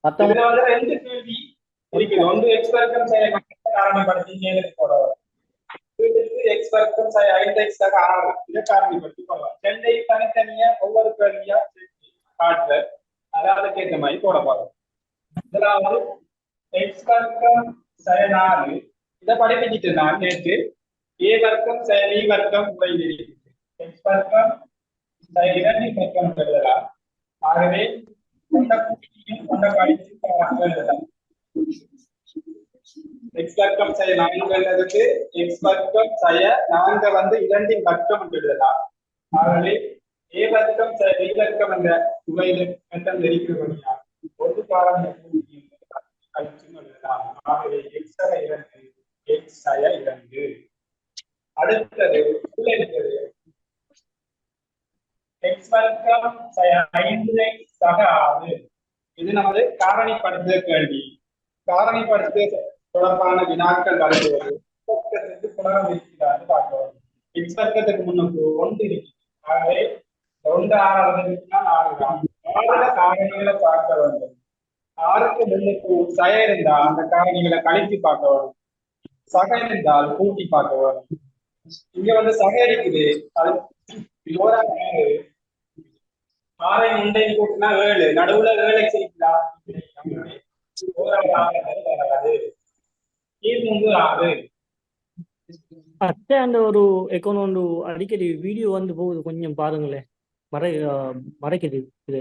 மத்தவங்க இதுல வந்து ரெண்டு கேள்வி இருக்குது. ஒன்று எக்ஸ் வர்க்கம் செய்ய காரணப்படுத்தி மேலே போடலாம். வீட்டுக்கு எக்ஸ் வர்க்கம் செய்ய 5x ஆக 6 இதை காரணிப்படுத்தி போடலாம். ரெண்டையும் தனித்தனியா ஒவ்வொரு கேள்வியா காட்டுற அதாவது கேட்ட மாதிரி போட போறோம். முதலாவது எக்ஸ் வர்க்கம் செய்ய 4 இதை படிப்பிச்சுட்டு நான் நேற்று ஏ வர்க்கம் செய்ய பி வர்க்கம் எக்ஸ் வர்க்கம் செய்ய 2 வர்க்கம் எழுதலாம். ஆகவே கொண்ட கூட்டியும் கொண்ட கழிச்சு எழுதலாம். எக்ஸ் வர்க்கம் செய்ய 4 எழுதுக்கு எக்ஸ் வர்க்கம் செய்ய 4 வந்து 2 வர்க்கம் எழுதலாம். ஆகவே ஏ வர்க்கம் செய்ய பி வர்க்கம் என்ற துறையில் மெத்தம் இருக்கிறபடியா ஒரு காரணி கழிச்சும் எழுதலாம். ஆகவே எக்ஸ் செய்ய 2 எக்ஸ் செய்ய 2. அடுத்தது இருக்கிறது எக்ஸ் வர்க்கம் செய்ய 5x சக 6. இது நமது காரணிப்படுத்த கேள்வி. காரணிப்படுத்த தொடர்பான வினாக்கள் வரும்போது புலகம் இருக்கிறான்னு பார்க்கிறோம். எக்ஸ் வர்க்கத்துக்கு முன்னுக்கு 1 இருக்கு. ஆகவே 2 6 இருக்குன்னா 4 தான். 6 காரணிகளை பார்க்க வேண்டும். 6க்கு முன்னுக்கு சய இருந்தால் அந்த காரணிகளை கழித்து பார்க்க வேண்டும். சக இருந்தால் கூட்டி பார்க்க வேண்டும். இங்க வந்து சக இருக்குது. அது ஓராக 6 முண்டை கூட்டினா 7 நடுவுல 7x இருக்குதா? அத்தை அந்த ஒரு அக்கௌண்ட் அடிக்கடி வீடியோ வந்து போகுது, கொஞ்சம் பாருங்களேன். மறைக்குது இது.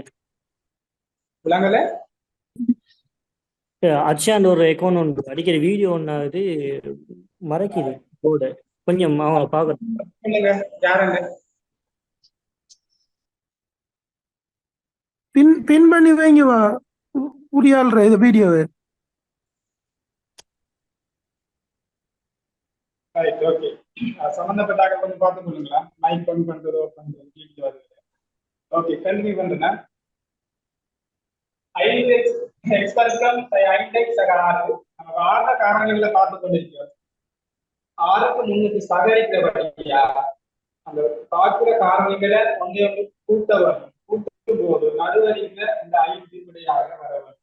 விளங்கல அச்சாண்ட ஒரு அக்கௌண்ட் உண்டு, அடிக்கடி வீடியோ ஒன்று இது மறைக்குது போர்டு. கொஞ்சம் அவங்கள பார்க்க யாருங்க பின் பண்ணி வைங்க உரியாள்ற இது வீடியோவை. Right okay. சம்பந்தப்பட்டாக கொஞ்சம் பார்த்து கொள்ளுங்களா? மைக் பண்ணி பண்றதோ பண்றது. ஓகே கண்டினியூ பண்றேன். 5x வர்க்கம் 5x சக 6 நம்ம 6 காரணிகளை பார்த்து கொண்டிருக்கிறோம். 6க்கு முன்னுக்கு சகரிக்கிறபடியா அந்த பார்க்கிற காரணிகளை ஒன்றே ஒன்று கூட்ட வரும். கூட்டும் போது நடுவரில இந்த 5 விடையாக வர வேண்டும்.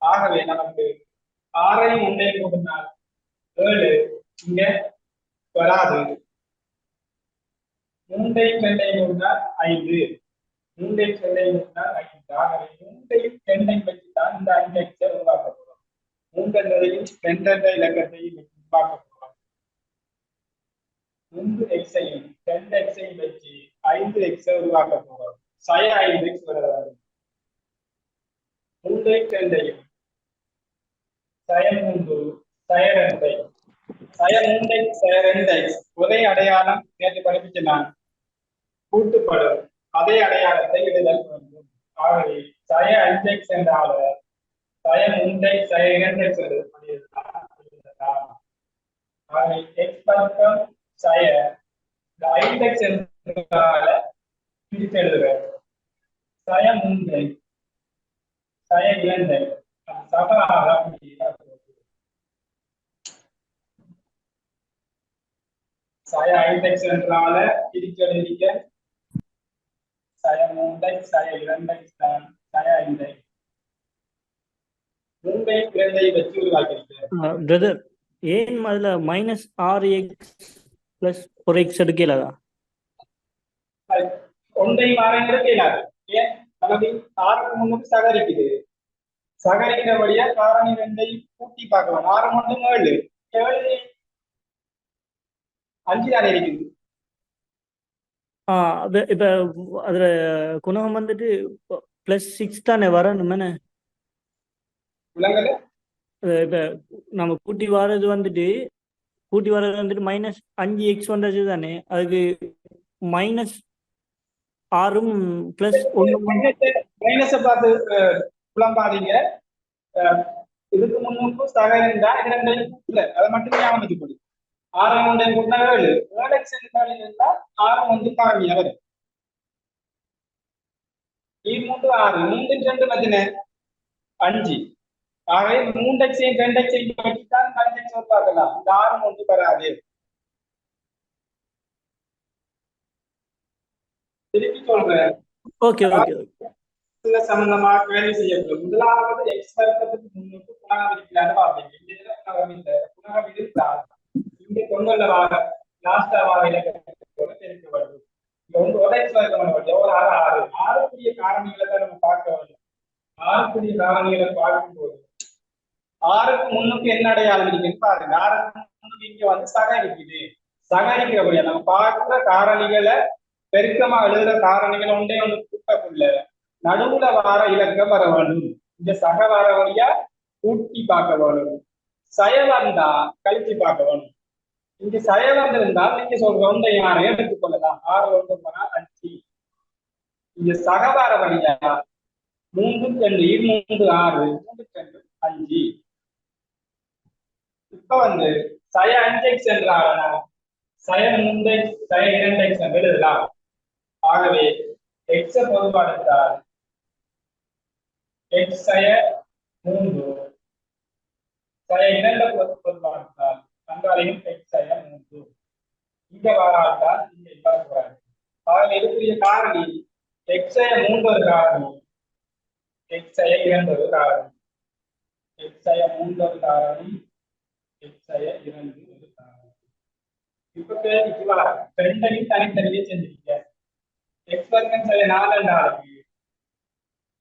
ஆகவே நமக்கு 6ஐயும் ஒன்றையும் கூட்டினால் 7 இங்க வராது. 3ஐயும் 2ஐயும் கூட்டினால் 5, 3ஐயும் 2ஐயும் கூட்டினால் 5. ஆகவே 3ஐயும் 2ஐயும் வச்சுதான் இந்த 5x உருவாக்க போறோம். 3 என்பதையும் 2 என்ற இலக்கத்தையும் உருவாக்க போறோம். 3x-ஐயும் 2x-ஐயும் வச்சு 5x உருவாக்க போறோம். சய 5x வருகிறது. 3ஐயும் 2ஐயும் சய 3 சய 2 சய 3x சய 2x ஒரே அடையாளம் நேற்று படிப்பிச்சு நான் கூட்டுப்படும் அதே அடையாளத்தை எழுதல் வேண்டும். ஆகவே சய 5x என்றால சய 3x சய 2x எழுதலாம். ஆகவே x வர்க்கம் சய 5x என்றால பிரித்து எழுதுவேன். சய 3x சய 2x சகலாக சய 5x என்றால பிரித்து எழுதிக்க சய 3x சய 2x சய 5x 3ஐயும் 2ஐயும் வச்சு உருவாக்கியிருக்கேன். பிரதர், ஏன் அதுல -6x + 1x எடுக்கலதா? ஒன்றையும் 6ஐயும் எடுக்கலாது. ஏன் நமக்கு 6க்கு முன்னுக்கு சகரிக்குது. சகரிக்கிறபடியா காரணி 2ஐயும் கூட்டி பார்க்கலாம். 6 மட்டும் 7 7 5 தானே இருக்குது. இப்ப அதுல குணகம் வந்துட்டு +6 தானே வரணுமே. விளங்கல இப்ப நம்ம கூட்டி வர்றது வந்துட்டு -5x வந்தது தானே. அதுக்கு -6ம் +1 மைனஸை பார்த்து புலம்பாதீங்க. இதுக்கு முன்னுக்கும் சக இருந்தா இது 2ஐயும் கூட்டல. அதை மட்டும் ஞாபகம் வச்சுக்கொள்ளு. 6 1 கூட்டினா 7 7x இருந்தா 6 வந்து காரணியா வரும். 3 6 3 2 மதின 5. ஆகவே 3x-ஐயும் 2x-ஐயும் வச்சுதான் 5x உருவாக்கலாம். இந்த 6 வந்து வராது. திருப்பி சொல்றேன். ஓகே ஓகே சம்பந்தமாக கேள்வி செய்யப்படும். முதலாவது எக்ஸ் வர்க்கத்துக்கு முன்னுக்கு புனகம் இருக்கிறான்னு பார்ப்பீங்க. இந்த இதுல புனகம் இல்லை. புனகம் இருந்தால் இங்கே கொண்டுள்ள வார லாஸ்டா வார இலக்கத்தோட தெரிவிக்க வேண்டும். இங்க வந்து ஒரு எக்ஸ் வர்க்கம் பண்ண வேண்டும். ஒரு ஆறு ஆறு ஆறுக்குரிய காரணிகளை தான் நம்ம பார்க்க வேண்டும். ஆறுக்குரிய காரணிகளை பார்க்கும்போது ஆறுக்கு முன்னுக்கு என்ன அடையாளம் இருக்குன்னு பாருங்க. ஆறுக்கு முன்னுக்கு இங்க வந்து சக இருக்குது. சக இருக்கக்கூடிய நம்ம பார்க்கிற காரணிகளை பெருக்கமா எழுதுற காரணிகள் ஒன்றே ஒன்று கூட்டக்குள்ள நடுவுல வார இலக்கம் வர வேண்டும். இந்த சக வார வழியா கூட்டி பார்க்க வேணும். சய வந்தா கழிச்சு பார்க்க வேணும். இங்க சய வந்திருந்தால் நீங்க சொல்ற ஒன்றை யாரை எடுத்துக்கொள்ளலாம். 6 1 5. இங்க சக வார வழியா 3 2 3 6 3 2 5. இப்ப வந்து சய 5x என்றால் சய 3x சய 2x என்று எழுதலாம். ஆகவே x பொதுவாடுத்தால் x சய 3 சய 2 பொதுவாடுத்தால் அங்காலையும் x சய 3 இங்க வராட்டால் இங்க இவ்வாறு போறாங்க. ஆகவே இதுக்குரிய காரணி x சய 3 ஒரு காரணி, x சய 2 ஒரு காரணி, x சய 3 ஒரு காரணி, x சய 2 ஒரு காரணி. இப்ப கேள்விக்கு வர ரெண்டையும் தனித்தனியே செஞ்சிருக்க. x வர்க்கம் சய 4 என்றாலுக்கு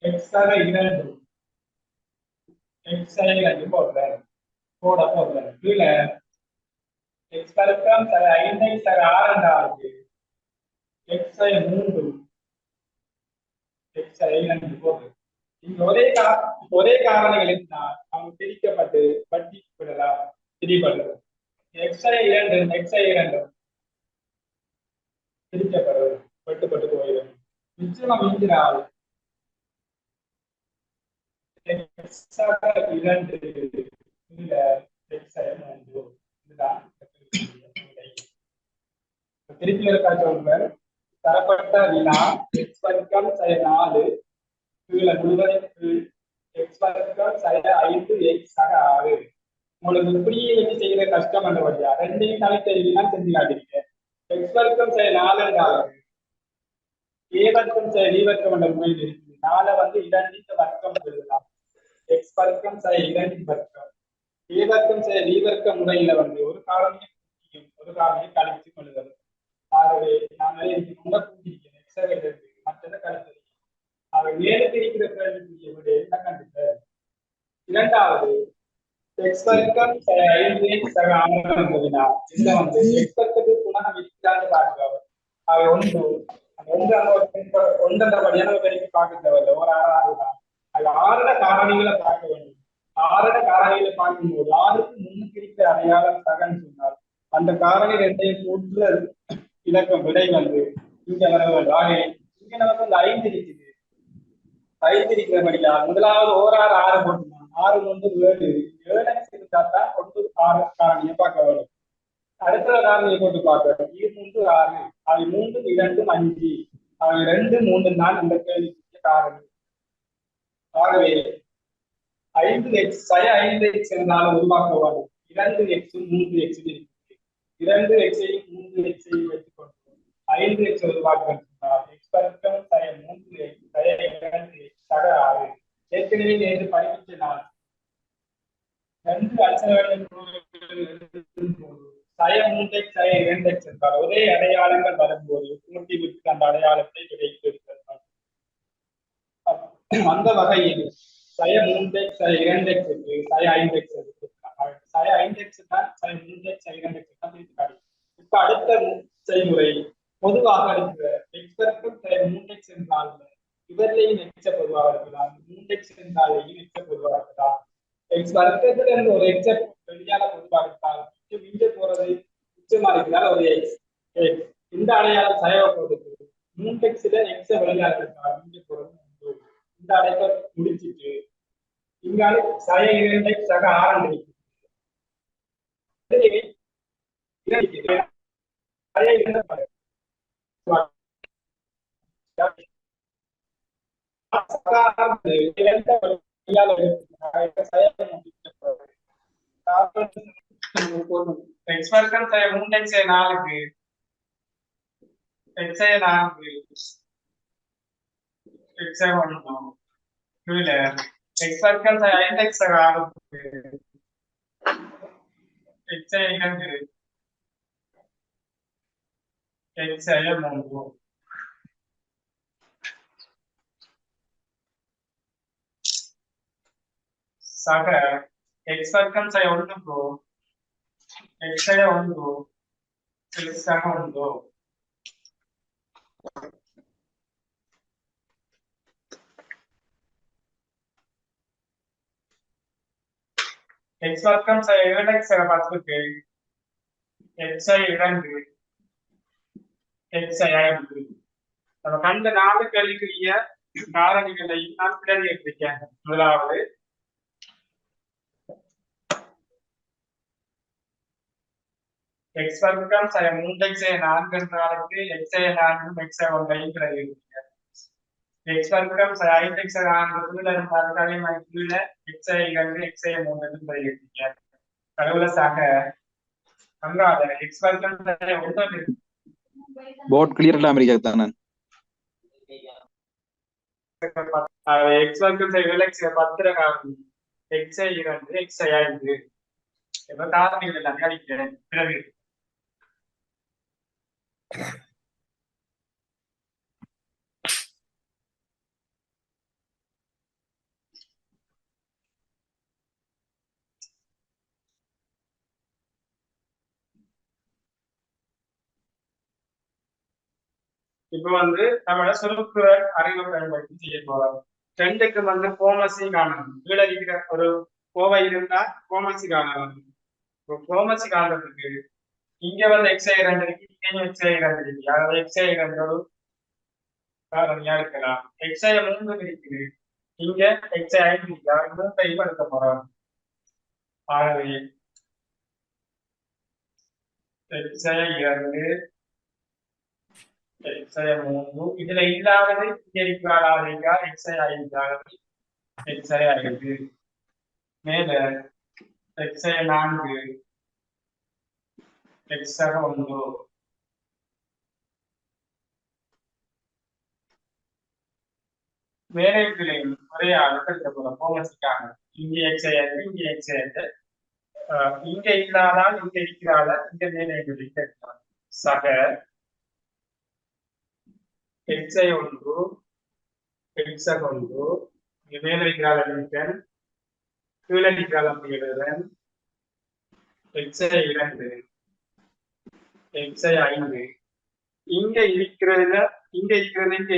x சய 2 x சய 2 போடுறேன் கீழே x வர்க்கம் சய 5 சய 6 என்றாலுக்கு x சய 3 x சய 2 போடுறேன். இங்க ஒரே காரணிகள் இருந்தால் அவங்க பிரிக்கப்பட்டு பட்டி விடலாம். பிரிப்படுறது x சய 2 x சய 2 பிரிக்கப்படுவது பட்டு போயிடும். நிச்சயமா மிஞ்சினால் x சய 2 இல்ல x சய 3 இதுதான் திருப்பி இருக்கா சொல்றேன். தரப்பட்ட வினா x வர்க்கம் சய 4 கீழே முழுவதும் x வர்க்கம் சய 5 x சக 6. உங்களுக்கு இப்படியே வச்சு செய்யற கஷ்டம் என்ற வழியா ரெண்டையும் தனித்தனியா செஞ்சு காட்டிருக்கேன். x வர்க்கம் சய 4 என்றாலும் a வர்க்கம் சய b வர்க்கம் என்ற முறையில் இருக்குது. 4 வந்து 2 வர்க்கம் எழுதலாம். x வர்க்கம் சய 2 வர்க்கம் a வர்க்கம் சய b வர்க்கம் முறையில வந்து ஒரு காரணியை ஒரு காரணியை கழிச்சு எழுதலாம். ஆகவே நாங்களே ரொம்ப கூட்டியிருக்கேன் x சக மற்றதை கழித்து. அவை மேலுக்கு இருக்கிற கேள்விக்குரிய விட என்ன கண்டுட்டார். இரண்டாவது x வர்க்கம் சய 5 x சக 6 என்பதுனா இதுல வந்து x வர்க்கத்துக்கு புனகம் இருக்கிறான்னு பார்க்கிறோம். அவை ஒன்றபடியான பெருக்கி பார்க்க தேவையில்லை. ஒரு 6 தான். அது 6 காரணிகளை பார்க்க வேண்டும். 6 காரணிகளை பார்க்கும்போது 6க்கு முன்னுக்கு இருக்கிற அடையாளம் சகன்னு சொன்னால் அந்த காரணி ரெண்டையும் கூட்டுல இலக்கம் விடை வந்து இங்க வர வேண்டும். இங்க நமக்கு அந்த 5 இருக்குது. 5 இருக்கிறபடியா முதலாவது ஓர் 6 போட்டுருந்தோம். 6 வந்து 7 7x இருந்தா தான் 6 காரணியை பார்க்க வேண்டும். அடுத்த காரணியை போட்டு பார்க்க 3 6 அவை 3 2 5 அவை 2 3 தான் இந்த கேள்விக்குரிய காரணி. ஆகவே 5x சய 5x என்றாலும் உருவாக்க வேண்டும். 2x 3x இருக்குது. 2x 3x வைத்துக்கொண்டு 5x உருவாக்க x வர்க்கம் சய 3x சய 2x சக 6. ஏற்கனவே நேற்று படிப்பிச்ச நான் 2 அல்சரேஷன் சய 3x சய 2x என்றால் ஒரே அடையாளங்கள் வரும்போது கூட்டி விட்டு அந்த அடையாளத்தை விடைத்திருக்கிறார். அந்த வகையில் சய 3x சய 2x சய 5x சய 5x தான் சய 3x சய 2x தான் பிரித்து. இப்ப அடுத்த செய்முறை பொதுவாக இருக்கிற x வர்க்கம் சய 3x என்றால் இவர்களையும் x பொதுவாக இருக்கலாம். 3x என்றாலையும் x பொதுவாக இருக்கலாம். x வர்க்கத்துல இருந்து ஒரு x வெளியால பொதுவாக இருந்தால் மிஞ்ச போறது மிச்சமா இருக்கிறால் ஒரு x. இந்த அடையாளம் சயவ போடுறது 3xல x வெளியால இருக்கால் மிஞ்ச போறது 3. இந்த அடைப்பை முடிச்சிட்டு இங்கால சய 2x சக 6 கிடைக்கும். x வர்க்கம் சய 3x சய 4 x சய 4 x சய 1 கீழே எக்ஸ் வர்க்கம் சை ஐந்து எக்ஸ் சக ஆறு எக்ஸ் இரண்டு எக்ஸ் மூன்று சக எக்ஸ் வர்க்கம் சை ஒன்று எக்ஸ் ஒன்று எக்ஸ் சக ஒன்று எக்ஸ் வர்க்கம் சை இரண்டு எக்ஸ் சக பத்துக்கு எக்ஸ் இரண்டு எக்ஸ் ஐந்து நம்ம கண்ட 4 கேள்விக்குரிய காரணிகளை நான் பிரதியேற்றிருக்கேன். முதலாவது எக்ஸ் வர்க்கம் சை 3x 4 என்றாலுக்கு x 4 x 1 பிரதியேற்றிருக்கேன். எக்ஸ் வர்க்கம் சை 5x 4 கீழே இருந்தாலும் அதே மாதிரி கீழே x 2 x 3 என்று பிரதியேற்றிருக்கேன். கடவுள சாக அங்காத எக்ஸ் வர்க்கம் சை 1 बोर्ड क्लियर इல்லாம இருக்கு தானே எக்ஸ் வர்க்கம் சை x 10 காரணி x 2 x 5 இப்ப காரணிகள் எல்லாம் அடிக்கிறேன். பிறகு இப்ப நம்மளோட சுருக்குற அறிவை பயன்படுத்தி செய்ய போறோம். ரெண்டுக்கு கோமசி காணணும். கீழே இருக்கிற ஒரு கோவை இருந்தா கோமசி காணணும். கோமசி காண்றதுக்கு இங்க எக்ஸ் இரண்டு இருக்கு, இங்க எக்ஸ் இரண்டு இருக்கு. அதாவது எக்ஸ் இரண்டு ஒரு காரணியா இருக்கலாம். எக்ஸ் 3 இருக்குது, இங்க எக்ஸ் 5 இருக்கு. அதாவது 3 எடுக்க போறோம். ஆகவே எக்ஸ் 2 x 3 இதுல இல்லாதது இங்க இருக்கிறாள் x 5 x 5 மேல x 4 x 1 வேற இதுலையும் ஒரே ஆளுக்கு போறோம். கோமசிக்காக இங்க x 5 இங்க x 5 இங்க இல்லாதால் இங்க இருக்கிறாள் இங்க மேலே இருக்கலாம். சக x 1 x 1 மேல இருக்கிறாள் எழுதுறேன், கீழே இருக்கிறாள் அப்படி எழுதுறேன். x 2 x 5 இங்க இருக்கிறதுல இங்க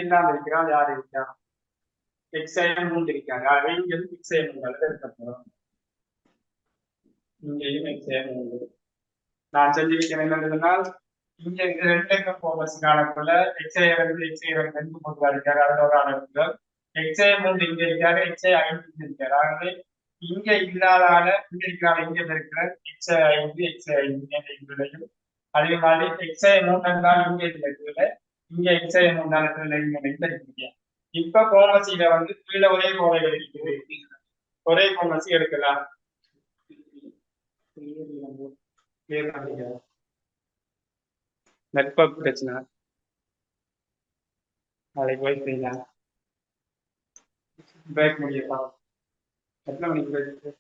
இல்லாம இருக்கிறாள் யாரு இருக்கா? x 3 இருக்காங்க. இங்க x 3 எடுக்கப்படும். இங்கேயும் x 3 நான் செஞ்சிருக்கேன். என்னதுனால் இங்க ரெண்டு கோமஸ் காணக்குள்ள x 2 x 2 3 இருக்காரு. அதுல ஒரு அளவுக்கு x 3 இங்க இருக்காரு, x 5 இருக்காரு. ஆகவே இங்க இல்லாதால இங்க இருக்கிறாங்க இங்க இருக்கிற x 5 x 5 அதே மாதிரி x 3 இருந்தால் இங்க இருக்கிற இங்க x 3 இருக்கு. இப்ப கோமசியில கீழே ஒரே கோவைகள் இருக்குது. ஒரே கோமசி எடுக்கலாம். நெட்வொர்க் பிரச்சனை நாளைக்கு போய் செய்யலாம். பிரேக் முடியப்பா எத்தனை மணிக்கு பிரேக்?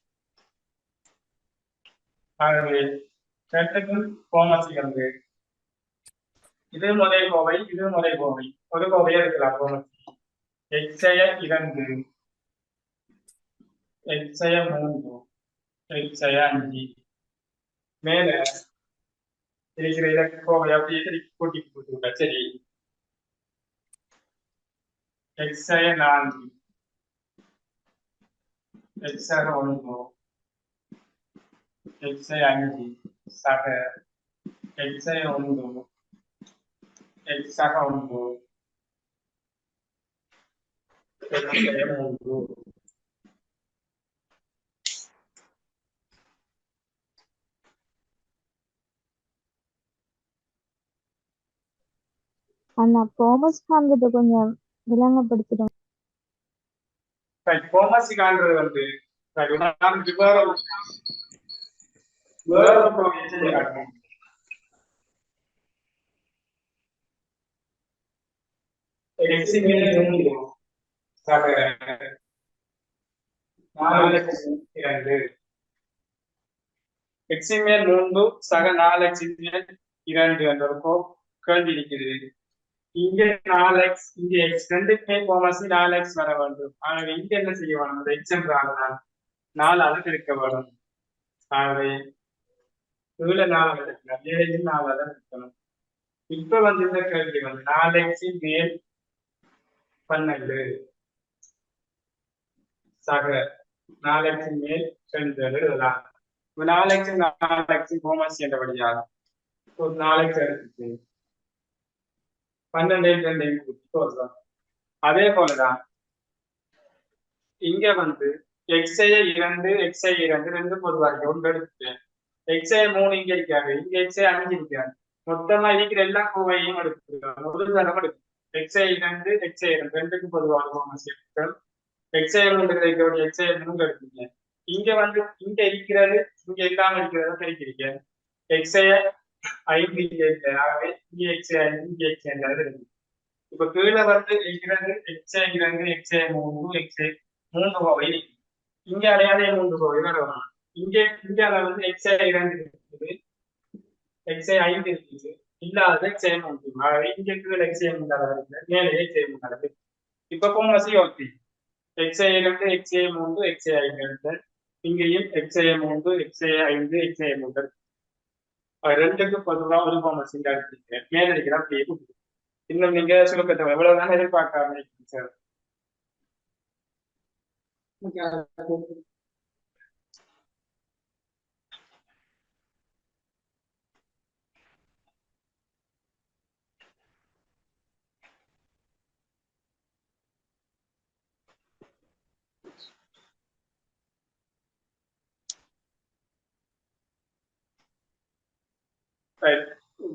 ஆகவே ரெண்டுக்கும் கோமசி இது முதல் கோவை, இது முதல் கோவை. ஒரு கோவையா இருக்கலாம் கோமசி. x 2 x 3 x 5 மேல இருக்கிற இலக்கு கோவை அப்படியே திருப்பி கூட்டி போட்டுருக்க. சரி, x 4 x 1 x 5 சக x 1 x சக 1 x 3 அண்ணா கோமஸ் காண்றத கொஞ்சம் விளங்கப்படுத்திடும். கோமசி காண்றது 4x2 x மேல் 3 சக 4x மேல் 2 என்ற ஒரு கேள்வி இருக்கிறது. இங்க 4x இங்க x ரெண்டுக்குமே கோமசி 4x வர வேண்டும். ஆகவே இங்க என்ன செய்ய வேணும்? அந்த x என்றால் 4ஆல பெருக்க வேண்டும். ஆகவே இதுல 4 எடுக்கலாம், மேலையும் 4ஆல பெருக்கணும். இப்ப வந்து இந்த கேள்வி வந்து 4x மேல் 12 சக 4x மேல் 2 எழுதலாம். 4x 4x கோமசி என்றபடியாக ஒரு 4x எடுத்துட்டு 12 அதே போலதான் இங்க வந்து x2 x2 ரெண்டு பொதுவாக ஒன்று எடுத்துட்டேன். x3 இங்க இருக்காது, இங்க x5 இருக்காது. மொத்தமா இருக்கிற எல்லா கோவையும் எடுத்துக்கலாம். ஒரு தரம் எடுக்கும் x2 x2 ரெண்டுக்கு பொதுவாக கோமசி எடுத்துட்டோம். x3 கிடைக்கக்கூடிய x3 எடுத்துங்க. இங்க வந்து இங்க இருக்கிறது இங்க இல்லாம இருக்கிறத தெரிவிக்கிறீங்க. x5 ஆகவே இங்க x5 இங்க x5 இருக்கு. இப்ப கீழே வந்து இருக்கிறது x2 x3 x3 கோவை. இங்க அடையாளே 3 கோவை வரலாம். இங்க வந்து x2 இருக்குது, x5 இருக்குது, இல்லாத x3. ஆகவே இங்க இருக்கிற x3 இருக்கு, மேலே x3 இருக்கு. இப்ப கோமசி ஓகே x2 x3 x5 இங்கேயும் x3 x5 x3 ரெண்டுக்கு பொதுவாக ஒரு கோமசி எடுத்துக்கிறேன். மேல இருக்கிற அப்படியே கொடுத்து இன்னும் நீங்க சுருக்கத்தை எவ்வளவுதான் எதிர்பார்க்காம சார்.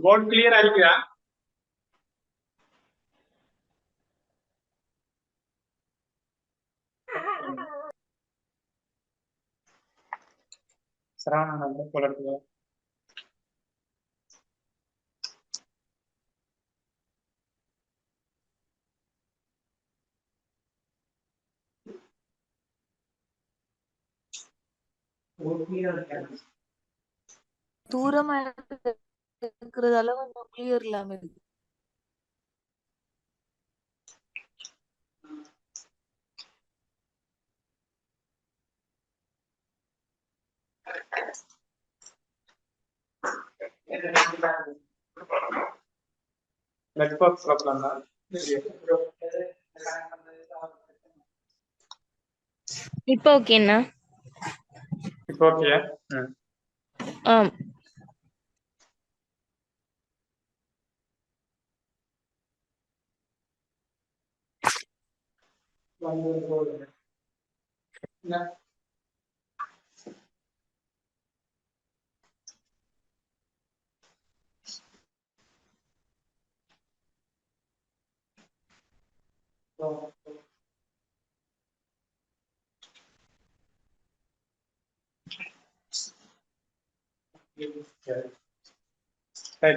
போர்ட் கிளியர் ஆயிருக்குதா? சரவணன் போல இருக்கு. தூரமா இருக்கிறதால கொஞ்சம் கிளியர் இல்லாம இருக்கு. நெட்வொர்க் ப்ராப்ளம் தான். இப்போ ஓகேண்ணா? இப்போ ஓகே. ஆம்.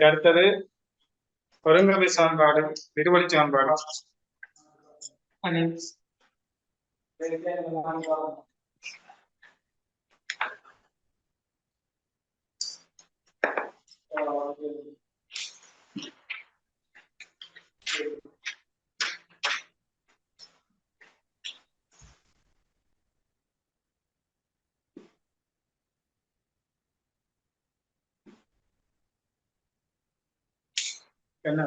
அடுத்தது ஒருங்கமை சமன்பாடு, இருவழி சமன்பாடு. என்ன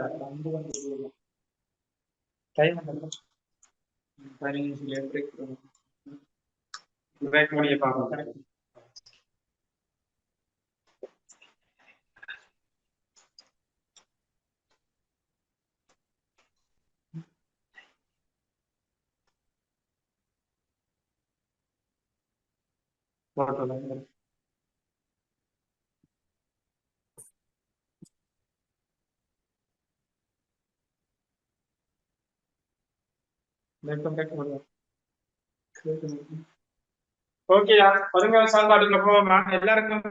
டைம் பிரேக் முடிய பார்ப்போம். ஓகேயா, ஒருங்கமை சமன்பாடுக்குள்ள போவோமா? எல்லாருக்கும்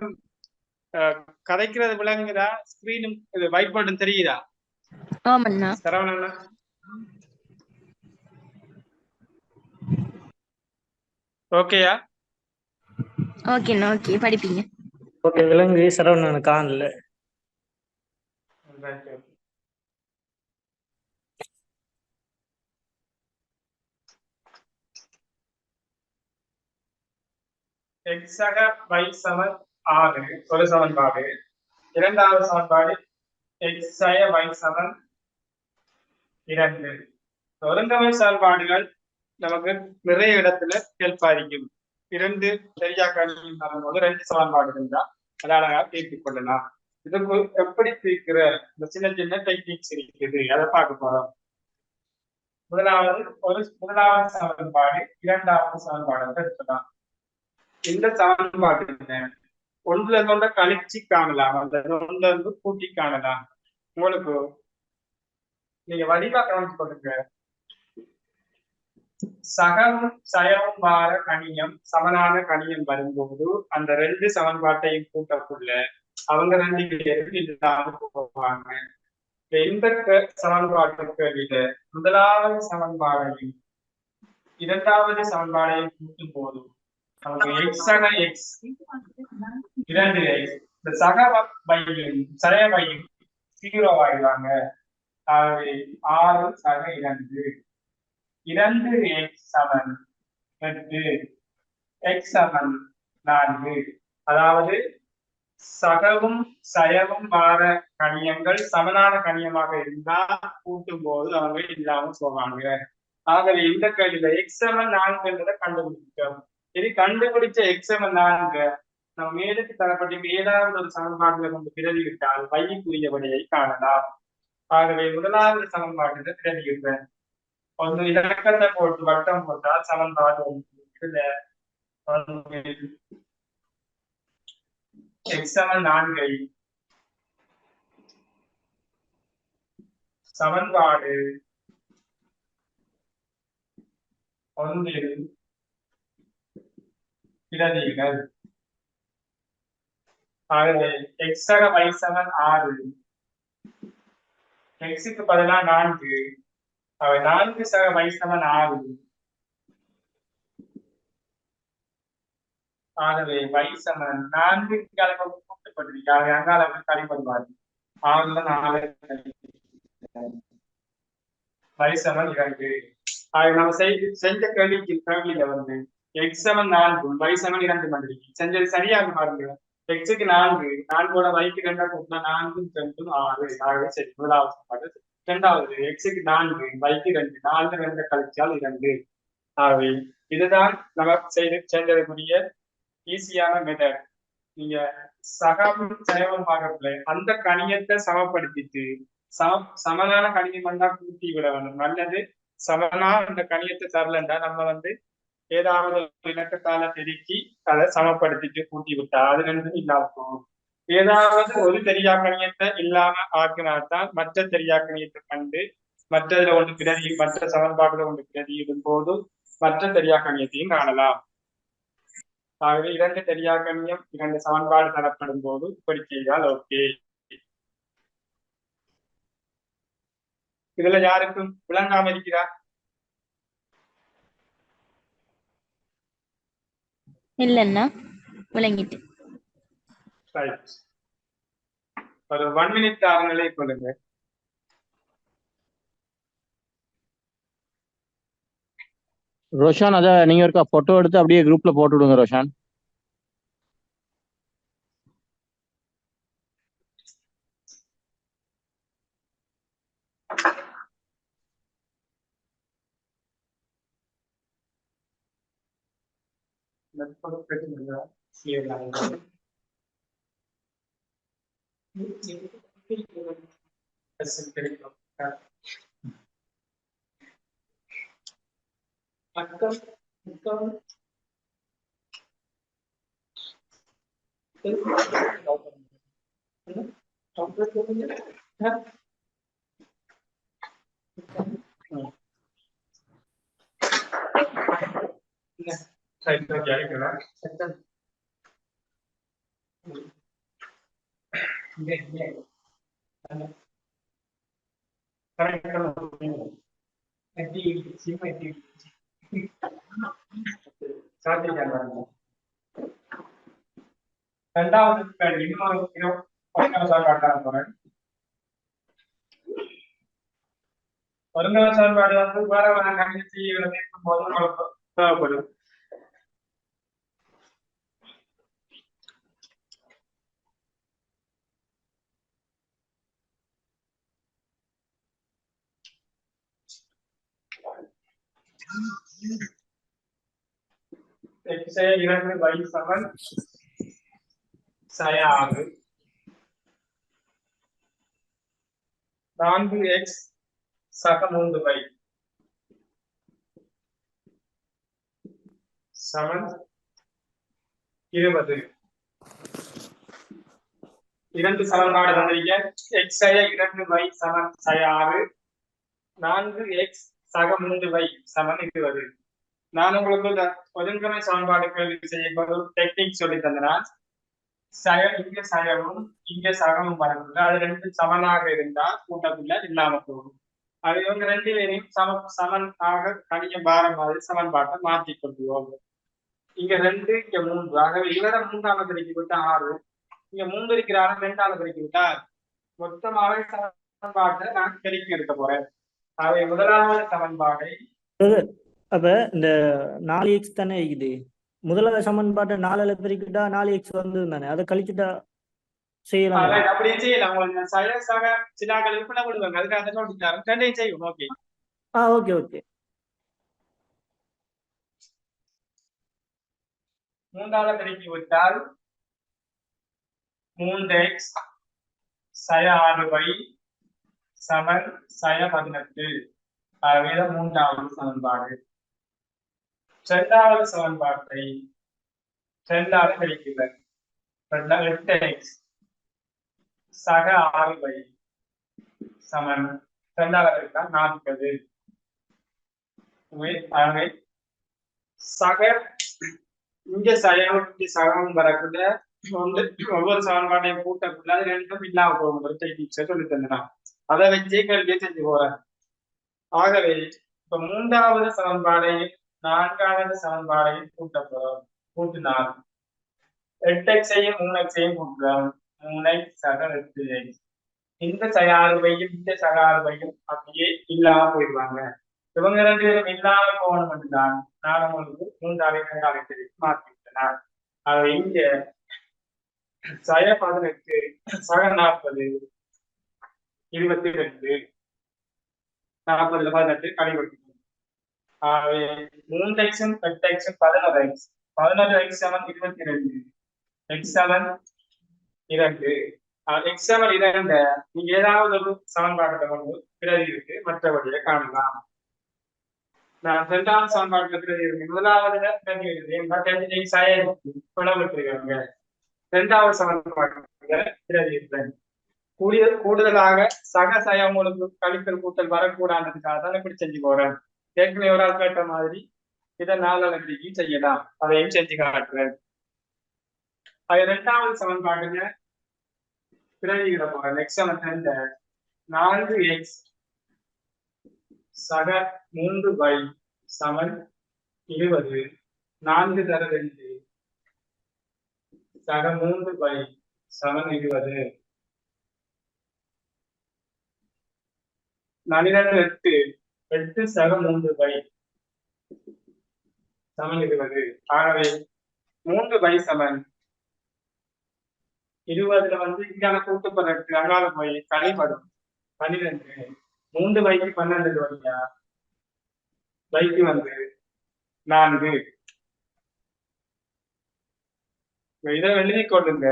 கதைக்கிறது விளங்குதா? ஸ்கிரீனும் ஒயிட் போர்டும் தெரியுதா? ஆமாண்ணா. சரவணா, ஓகேயா? ஓகேண்ணா ஓகே படிப்பீங்க. ஓகே, விலங்கு சரவணன் காணல. x சக y சமன் 6 ஒரு சமன்பாடு. இரண்டாவது சமன்பாடு x சய y சமன் 2. ஒருங்கமை சமன்பாடுகள் நமக்கு நிறைய இடத்துல ஹெல்ப் ஆയിരിக்கும். 2 சரியா கணியும் தரும்போது 2 சமன்பாடுகள் தான் அதை அழகா தீர்த்துக் கொள்ளலாம். இதுக்கு எப்படி தீர்க்கிற இந்த சின்ன சின்ன டெக்னிக்ஸ் இருக்குது, அதை பார்க்க போறோம். முதலாவது சமன்பாடு, இரண்டாவது சமன்பாடு எடுக்கலாம். இந்த சமன்பாடு ஒன்றுல கொண்ட கழிச்சு காணலாம், அந்த ஒன்றுல இருந்து கூட்டி காணலாம். உங்களுக்கு நீங்க வடிவா கவனிச்சு கொடுங்க. சகமும் சயமும் வார கணியம் சமனான கணியம் வரும்போது அந்த 2 சமன்பாட்டையும் கூட்டக்குள்ள அவங்க 2 பேரும் இல்லாம போவாங்க. இந்த சமன்பாட்டுக்கு முதலாவது சமன்பாடையும் இரண்டாவது சமன்பாடையும் கூட்டும் போது நமக்கு எக்ஸ் சக எக்ஸ் 2x இந்த சக வையும் சய வையும் 0 ஆயிடுவாங்க. ஆகவே 6 சக 2 2x சமன் 8 x சமன் 4. அதாவது சகவும் சயவும் வார கணியங்கள் சமனான கணியமாக இருந்தா கூட்டும் போது அவங்க இல்லாம போவாங்க. ஆகவே இந்த கேள்வியில x சமன் 4 கண்டுபிடிச்சோம். இது கண்டுபிடிச்ச x சமன் 4 நம்ம மேலுக்கு தரப்பட்ட ஏதாவது ஒரு சமன்பாடுகளை கொண்டு பிரதிவிட்டால் வைக்குரிய விடையை காணலாம். ஆகவே முதலாவது சமன்பாட்டில் பிரதிவிடுறேன். ஒன்று இலக்கத்தை போட்டு வட்டம் போட்டால் சமன்பாடு x சமன் 4 சமன்பாடு 1 பிரதிகள். ஆகவே x சக y சமன் 6, x-க்கு பதிலா 4, அவை 4 சக y சமன் 6. ஆகவே y சமன் 4 கூட்டப்பட்டிருக்காங்க. அங்கால கழிப்படுவார் 6 4 y சமன் 2. ஆக நம்ம செஞ்ச கேள்வியில வந்து x சமன் 4 y சமன் 2 மாதிரி செஞ்சது சரியாக பாருங்க. x-க்கு 4, 4ஓட y-க்கு 2 கூட்டினா 4 2 6. ஆகவே சரி, முதலாவது சமன்பாடு. இரண்டாவது x-க்கு 4 y-க்கு 2, 4 2 கழிச்சால் 2. ஆகவே இதுதான் நம்ம செஞ்சதுக்குரிய ஈஸியான மெத்தட். நீங்க சகமும் சயமும் பார்க்கல அந்த கணியத்தை சமப்படுத்திட்டு சமனான கணியம் வந்தா கூட்டி விட வேண்டும். நல்லது சமனா அந்த கணியத்தை தரலண்டா நம்ம வந்து ஏதாவது இலக்கத்தால பெருக்கி அதை சமப்படுத்திட்டு கூட்டி விட்டா அது 2 இல்லாம போகும். ஏதாவது ஒரு தெரியா கணியத்தை இல்லாம ஆக்கினால்தான் மற்ற தெரியா கணியத்தை கண்டு மற்றதுல ஒன்று பிரதி மற்ற சமன்பாடுல ஒன்று பிரதியிடும் போது மற்ற தெரியா கணியத்தையும் காணலாம். ஆகவே 2 தெரியா கணியம் 2 சமன்பாடு தரப்படும் போது இப்படி செய்தால் ஓகே. இதுல யாருக்கும் விளங்காம இருக்கிறா? இல்லைண்ணா விளங்கிட்டு. ஒரு 1 minute ஆகுங்களே கொள்ளுங்க. ரோஷான், அத நீங்க ஒருக்கா போட்டோ எடுத்து அப்படியே குரூப்ல போட்டு விடுங்க ரோஷான். சாத்தியம் பாருங்க. இரண்டாவது இன்னொரு காட்டாக போறேன். ஒருங்கிணைந்த சமன்பாடு வந்து வேற வேற கணிச்சு இருக்கும் போது உங்களுக்கு தேவைப்படும். x 2 y சமன் sin 6 4x சக 3y சமன் 20. இரண்டு சமன்பாடு தந்திருக்க x 2 y சமன் sin 6 4x சக 3y சமன் 20. நான் உங்களுக்கு ஒருங்கிணை சமன்பாடு கேள்வி செய்யப்படும் டெக்னிக் சொல்லி தந்தனால் இங்க சயமும் இங்க சகமும் வரக்கூட அது ரெண்டு சமனாக இருந்தால் கூட்டக்குள்ள இல்லாம போகும். அது இவங்க ரெண்டு பேரையும் சமனாக கணிய பாரம் மாதிரி சமன்பாட்டை மாற்றி கொள்வோம். இங்க 2 இங்க 3 ஆகவே இவர 3ஆல பெருக்கி விட்டா 6 இங்க 3 இருக்கிறார 2ஆல பெருக்கி விட்டா மொத்தமாக சமன்பாட்டை நான் பெருக்கி எடுக்க போறேன். ஆகவே முதலாவது சமன்பாடை அப்ப இந்த 4x தானே இருக்குது. முதலாவது சமன்பாட்டை 4ஆல பெருக்கிட்டா 4x வந்து தானே, அதை கழிச்சுட்டா செய்யலாம். அப்படியே செய்யலாம். உங்களுக்கு சக சிலாக்கள் இருப்பிட விடுவாங்க, அதுக்காக சொல்லிட்டாரு. ரெண்டையும் செய்வோம். Okay okay okay. 3ஆல பெருக்கி விட்டால் 3x sin 6y சமன் sin 18. ஆகவே மூன்றாவது சமன்பாடு. இரண்டாவது சமன்பாட்டை 2ஆல பெருக்குங்கள். 8x சக 6y சமன் 2ஆல பெருக்கா 40. ஆகவே சக இங்க சகம் வரக்குள்ள ஒவ்வொரு சமன்பாட்டையும் கூட்டக்குள்ள அது ரெண்டும் இல்லாம போகும். சொல்லி தந்தான், அதை வச்சே கேள்வியை செஞ்சு போறேன். ஆகவே இப்ப மூன்றாவது சமன்பாடையும் 4வது சமன்பாடையும் கூட்டப்போறோம். கூட்டினால் 8x-ஐயும் 3x-ஐயும் கூட்டுறோம். 3x சக 8x. இந்த சக 6y-யும் இந்த சக 6y-யும் அப்படியே இல்லாம போயிடுவாங்க. இவங்க 2 பேரும் இல்லாம போகணும் என்றுதான் நான் உங்களுக்கு 3ஆலை 2ஆலை மாற்றிவிட்டேன். அது இங்க சக 18 சக 40 22 40 18 கழிவு. 3x-ம் 8x-ம் 11x 11x சமன் 22 x சமன் 2. x சமன் 2 நீங்க ஏதாவது ஒரு சமன்பாட்டை கொண்டு பிறகு இருக்கு மற்றபடியை காணலாம். நான் 2ஆவது சமன்பாட்டில் பிறகு இருக்கு, முதலாவது பிறகு இருக்கு புலமிட்டிருக்காங்க. 2ஆவது சமன்பாட்டில் பிறகு இருக்கிறேன். கூடுதலாக சக சய உங்களுக்கு கழித்தல் கூட்டல் வரக்கூடாதுக்காக தான் இப்படி செஞ்சு போறேன். ஏற்கனவே ஒரு ஆள் கேட்ட மாதிரி இதை 4ஆல பெருக்கி செய்யலாம், அதையும் செஞ்சு காட்டுறேன். அது 2ஆவது சமன்பாடுங்க பிறகு போறேன். x சமன் 2 4x சக 3y சமன் 20. 4 தர 2 சக 3y சமன் 20. 8 8 சக 3y சமன் 20. ஆகவே 3y சமன் 20 வந்து இங்கால கூட்டுப்பதற்கு அங்கால போய் கழிப்படும் 12. 3y 12 வழியா வைக்கு வந்து 4. இதை எழுதி கொள்ளுங்க.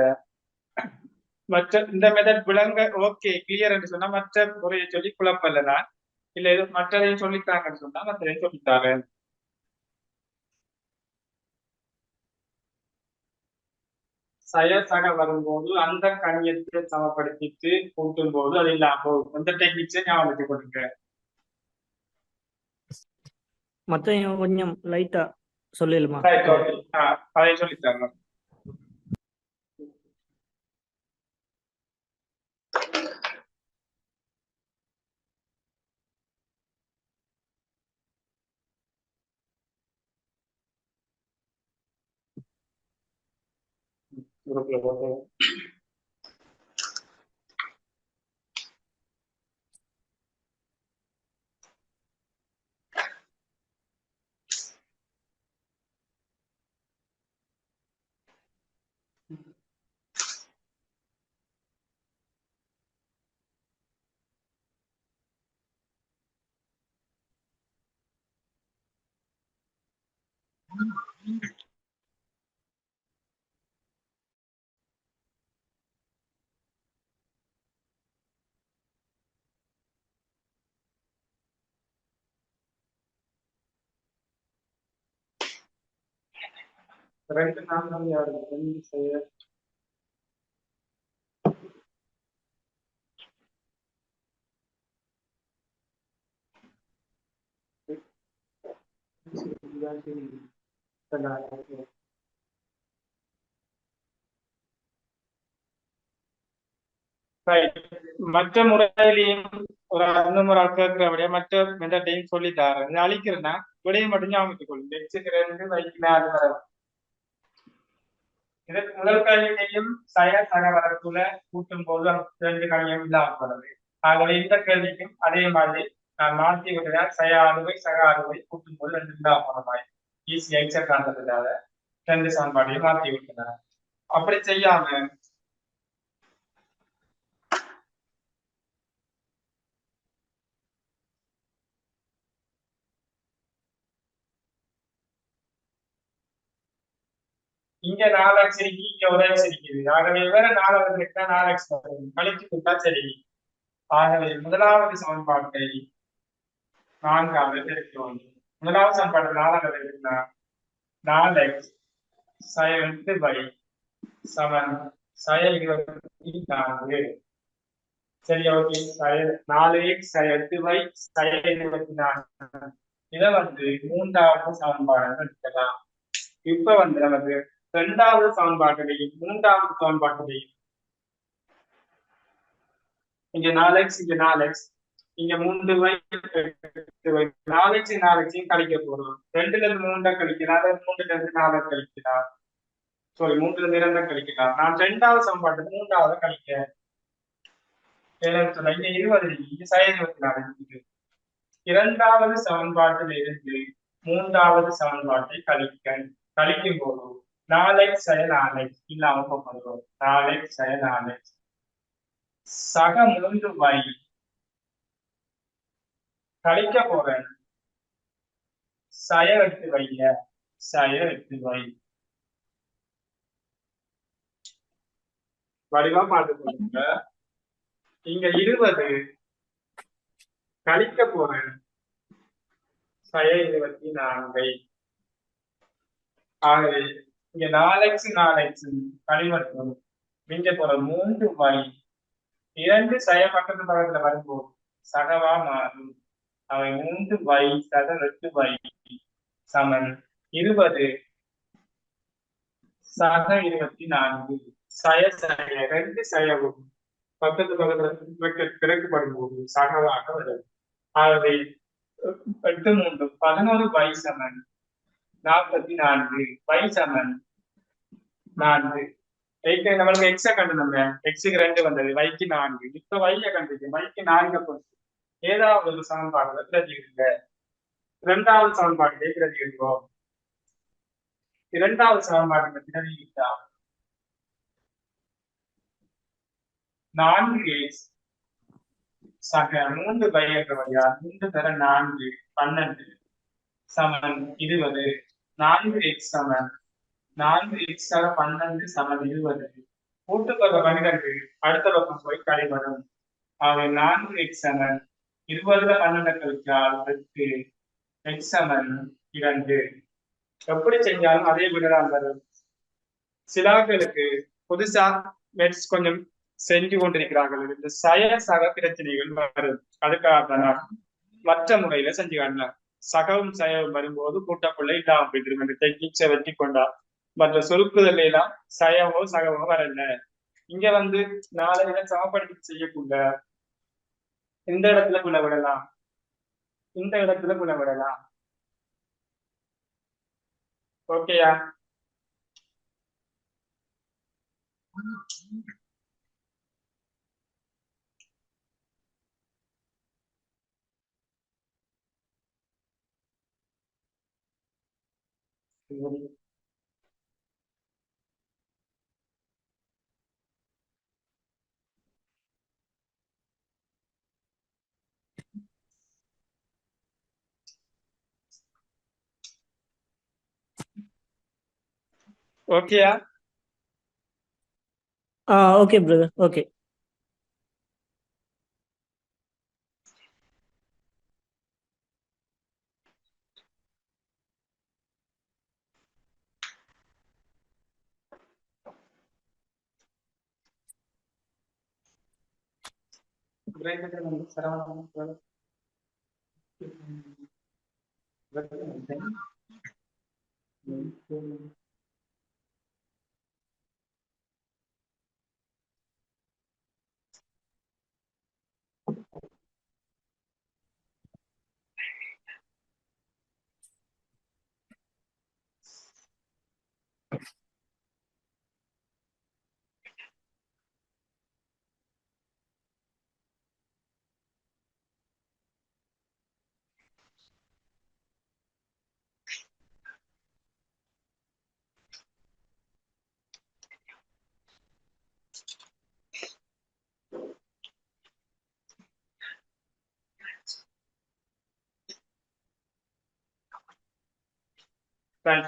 மற்ற இந்த மெத்தட் விளங்க ஓகே கிளியர் என்று சொன்னா மற்ற முறையை சொல்லி குழப்பம்தான். இல்ல இது மற்றதையும் சொல்லித்தாங்கன்னு சொன்னா மற்றதையும் சொல்லித்தாங்க. சக வரும்போது அந்த கணியத்தை சமப்படுத்திட்டு கூட்டும் போது அது இல்லாம போகும். அந்த டெக்னிக்ஸை ஞாபகத்துக்கு கொடுங்க. மற்ற கொஞ்சம் லைட்டா சொல்லலுமா? அதை சொல்லித்தாங்க. குரூப்ல போட்டு ரெண்டு நாள் தான் யாரு ரெண்டு செய்ய மற்ற முறையிலையும் ஒரு அந்த முறை கேட்கிறபடியா மற்ற மெத்தட்டையும் சொல்லி தரேன் இது அழிக்கிறேன்னா விடையை மட்டும் ஞாபகத்துக் கொள்ளும் வச்சுக்கிறேன் வைக்கலாம் அது வர இதற்கு முதல் கேள்வியையும் சக வரத்துல கூட்டும் போது ரெண்டு கணியம் இல்லாமப்படுது ஆகவே இந்த கேள்விக்கும் அதே மாதிரி நான் மாற்றி விடுறேன் சக அறுவை கூட்டும் போது ரெண்டு இல்லாம ஈஸியா எக்ஸாக்ட் ஆனதுக்காக ரெண்டு சமன்பாடையும் மாற்றி விட்டுறேன் அப்படி செய்யாம இங்க 4x இருக்கு இங்க ஒரு x இருக்குது ஆகவே வேற 4 இருக்கா 4x கழிச்சு கொடுத்தா சரி ஆகவே முதலாவது சமன்பாட்டை 4ஆவது இருக்கிறோம் முதலாவது சமன்பாடு 4ஆவது இருக்குன்னா 4x y சமன் 24 சரி ஓகே 4x y 24 இதை மூன்றாவது சமன்பாடு எடுக்கலாம் இப்ப நமக்கு இரண்டாவது சமன்பாட்டிலையும் மூன்றாவது சமன்பாட்டிலையும் இங்க 4x இங்க 4x இங்க 3y 4x 4x கழிக்க போறோம் 2ல இருந்து 3 கழிக்கலாம் 3ல இருந்து 4 கழிக்கலாம் சாரி 3ல இருந்து 2 கழிக்கலாம் நான் இரண்டாவது சமன்பாட்டுக்கு மூன்றாவது கழிக்க சொன்ன இங்க 20 இங்க 24 இரண்டாவது சமன்பாட்டில் இருந்து மூன்றாவது சமன்பாட்டை கழிக்கும் போது 4x 4x இல்லாம போகிறோம் 4x 4x சக 3y கழிக்க போறேன் 8y வடிவா பார்த்துக்கோங்க இங்க 20 கழிக்க போறேன் 24 ஆகவே இங்க 4x 4x கழிவற்றும் மிஞ்ச போற 3y 2 பக்கத்துல வரும்போது சகவா மாறும் அவை 3y 8y சமன் 20 சக 24 2 சயவும் பக்கத்துல பிறக்கப்படும் போது சகவாக வருது ஆகவே 8 3 11y சமன் 44 y சமன் 4 நம்மளுக்கு எக்ஸ கண்டு நம்ம எக்ஸுக்கு 2 வந்தது வைக்கு 4 இப்ப வைய கண்டுக்கு வைக்கு 4 பொறுத்து ஏதாவது ஒரு சமன்பாடுல பிரதிவிடுங்க இரண்டாவது சமன்பாட்டிலே பிரதிவிடுவோம் இரண்டாவது சமன்பாட்டில் பிரதிவிட்டா 4x சக 3y என்ற வழியா 3 தர 4 12 சமன் 20 4x சமன் 4x 12 சமன் 20 கூட்டுத்தொகை 12 அடுத்த பக்கம் போய் கழிவரும் ஆகவே 4x சமன் 20ல 12 கழிச்சால் 8 x சமன் 2 எப்படி செஞ்சாலும் அதே விடலாம் வரும் சிலாக்களுக்கு புதுசா மெட்ஸ் கொஞ்சம் செஞ்சு கொண்டிருக்கிறார்கள் இந்த சக பிரச்சனைகள் வரும் அதுக்காக தான் மற்ற முறையில செஞ்சு காட்டலாம் சகவும் சயவும் வரும்போது கூட்டக்குள்ள இல்லாம போயிட்டு இந்த டெக்னிக்ஸை வெற்றி கொண்டா மற்ற சொருக்குதல் எல்லாம் சயவோ சகவோ வரல இங்க 4 இதை சமப்படுத்தி செய்யக்குள்ள இந்த இடத்துல குள்ள விடலாம் இந்த இடத்துல குள்ள விடலாம் ஓகேயா ஓகேயா? Okay brother, okay.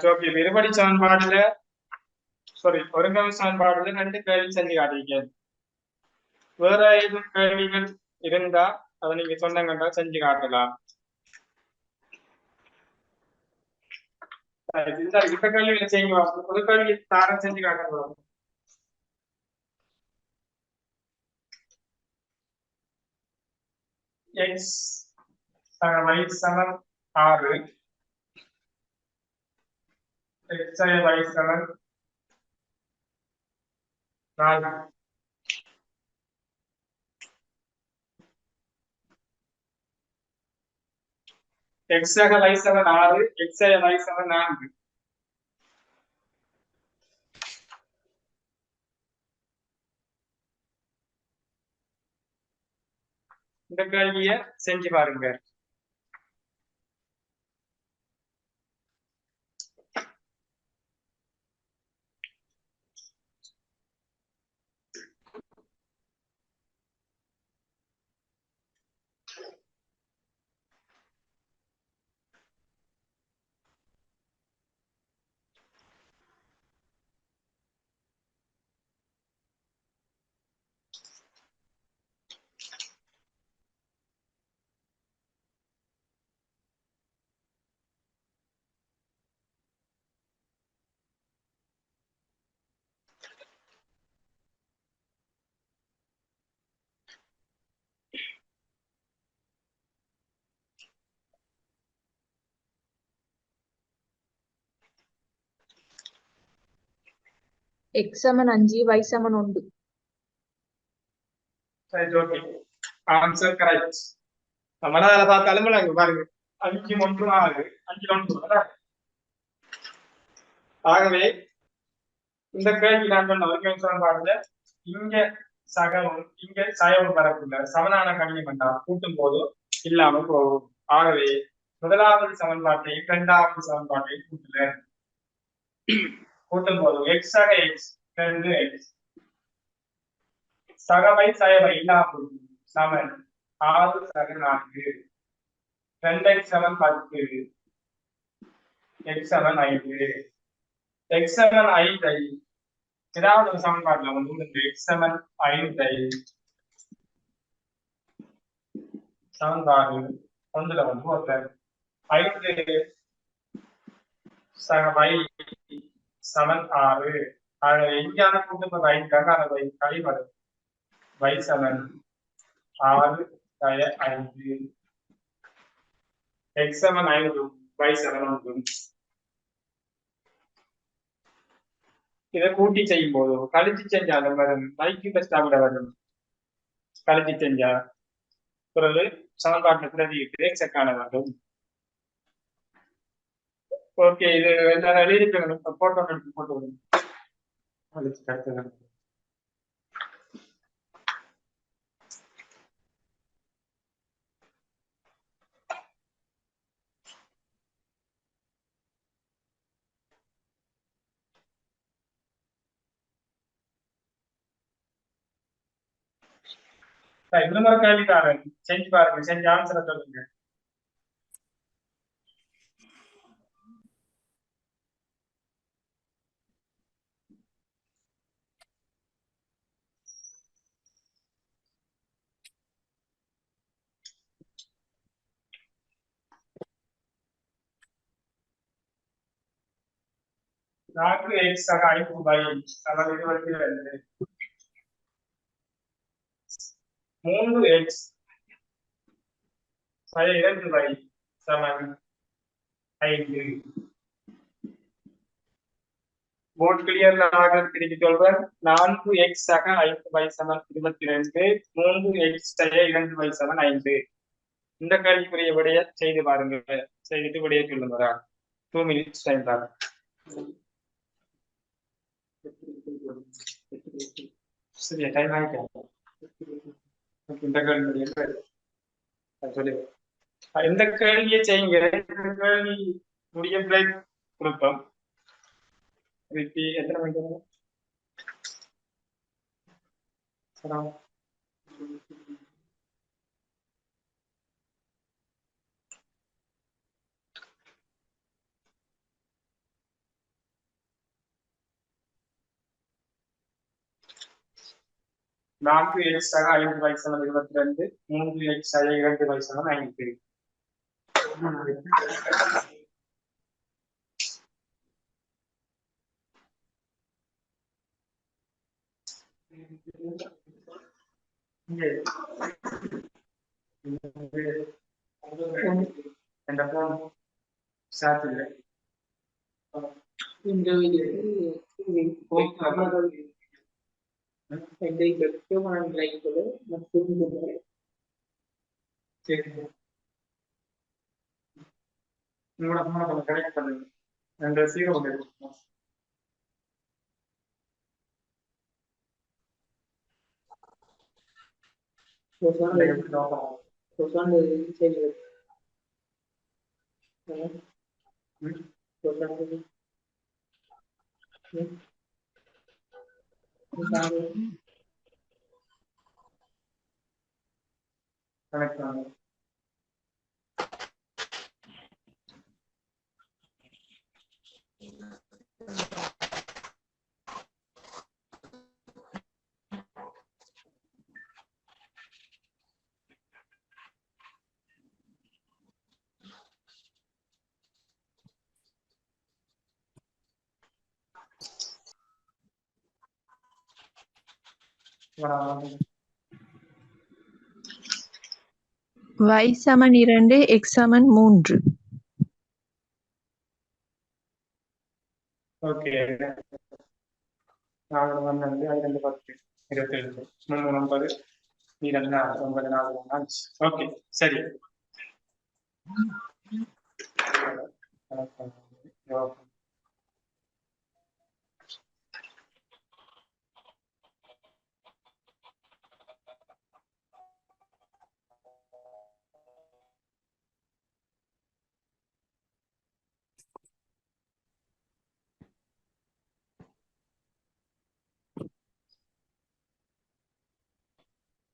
ஓகே, விருப்படி சமன்பாடுல ஒருங்கமை சமன்பாடுல 2 கேள்வி செஞ்சு காட்டிருக்கேன். வேற எதுவும் கேள்விகள் இருந்தா அதை நீங்க சொன்னீங்கன்னா செஞ்சு காட்டலாம். இப்ப கேள்விகளை செய்யுங்க. ஒரு கேள்வி தாரம் செஞ்சு காட்டலாம். எக்ஸ் y சமம் 6, y சமம் 4. x y சமம் 6, x y சமம் 4. இந்த கேள்வியை செஞ்சு பாருங்க. x சமன் 5 y சமன் 1. Right, okay, answer correct. நம்மள அதை பார்த்தாலும் இங்க பாருங்க 5 1 6 5 1. ஆகவே இந்த கேள்வி நான் சொன்ன ஒருங்கிணைந்த சமன்பாடுல இங்க சகமும் இங்க சயமும் வரக்குள்ள சமனான கணியம் என்றால் கூட்டும் போது இல்லாம போகும். ஆகவே முதலாவது சமன்பாட்டை இரண்டாவது சமன்பாட்டை கூட்டும் போது எக்ஸ் ஆக எக்ஸ் 2x சகவை சயவை இல்லாமல் சமன் 6 சக 4, 2x சமன் 10, x சமன் 5. x சமன் 5 ஏதாவது ஒரு சமன்பாட்டில் வந்து x சமன் 5 சமன்பாடு ஒன்றுல வந்து ஒருத்தர் 5 சகவை சமன் 6. எங்கேயான கூட்டு வைக்காக அதை கழிவரும் y சமன் 6 சய 5, x சமன் 5 y சமன் 1. இதை கூட்டி செய்யும் போது கழிச்சு செஞ்சாலும் வரும் மைக்கு பெஸ்டா விட வரும். கழிச்சு செஞ்சா பிறகு சமன்பாட்டில் பிரதியிட்டு எக்ஸக்கான வேண்டும். ஓகே, இது எல்லாரும் எழுதிட்டு போட்டோ எடுத்து போட்டு இந்த மாதிரி கேள்விக்காரன் செஞ்சு பாருங்க, செஞ்சு ஆன்சரை சொல்லுங்க. நான்கு எக்ஸ் சக 5 சமன் 22. 3 எக்ஸ் சக 2 சமன் 5. போர்ட் கிளியர்ல ஆகிறது திருப்பி சொல்றேன். 4 எக்ஸ் சக 5 சமன் 22. 3 எக்ஸ் சக 2 சமன் 5. இந்த கேள்விக்குரிய விடைய செய்து பாருங்க, செய்துட்டு விடைய சொல்லுங்க. 2 minutes டைம் தான். சரியா, டைம் ஆயிட்டேன். இந்த கேள்வி சொல்லி இந்த கேள்வியை செய்யுங்க. இந்த கேள்வி முடிய பிரேக் கொடுப்போம். எத்தனை மணிக்கு? நான்கு எக்ஸ் சக 5 சமன் 22. 3 எக்ஸ் சக 2 சமன் 5. கனெக்ட் பண்ணுங்க. 0 கனெக்ட் பண்ணுங்க. y சமன் 2 x சமன் 3. ஓகே, 4 12 5 10 27 3 9 2 9 4 5. ஓகே, சரி.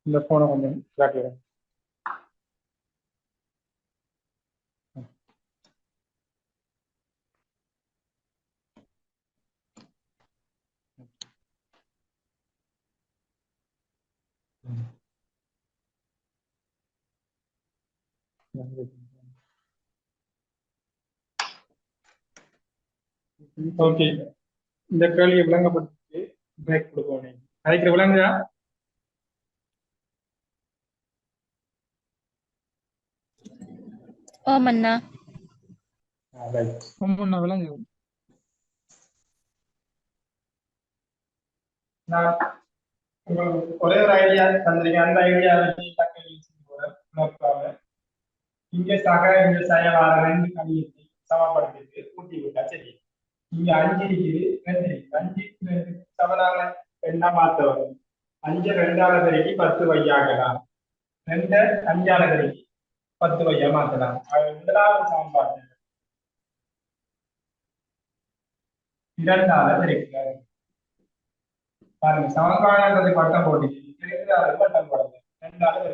இந்த போனை கொஞ்சம் காட்டுறேன். ஓகே, இந்த கேள்வியை விளங்கப்படுத்தி பிரேக் கொடுப்போம். அதுக்கு விளங்குதா? ஓமண்ணா. விளங்கு. நான் உங்களுக்கு ஒரே ஒரு ஐடியா தந்திருக்கேன். அந்த ஐடியா வச்சு இங்க சக இங்க சயவார 2 கணியத்தை சமப்படுத்திட்டு கூட்டி விட்டா சரி. இங்க 5 இருக்குது, 2 இருக்கு. 5 2 சமனான எண்ணா மாத்த வரும். 5 2ஆல பெருக்கி 10 வையாகலாம். 2 5ஆல பெருக்கி 10 வையா மாத்தலாம். முதலாவது சமன்பாடு 2ஆல பெருக்கிறார். பாருங்க, சமன்பாடுன்றது பட்டம் போட்டு 2ஆல பட்டம் போடுங்க. ரெண்டாவது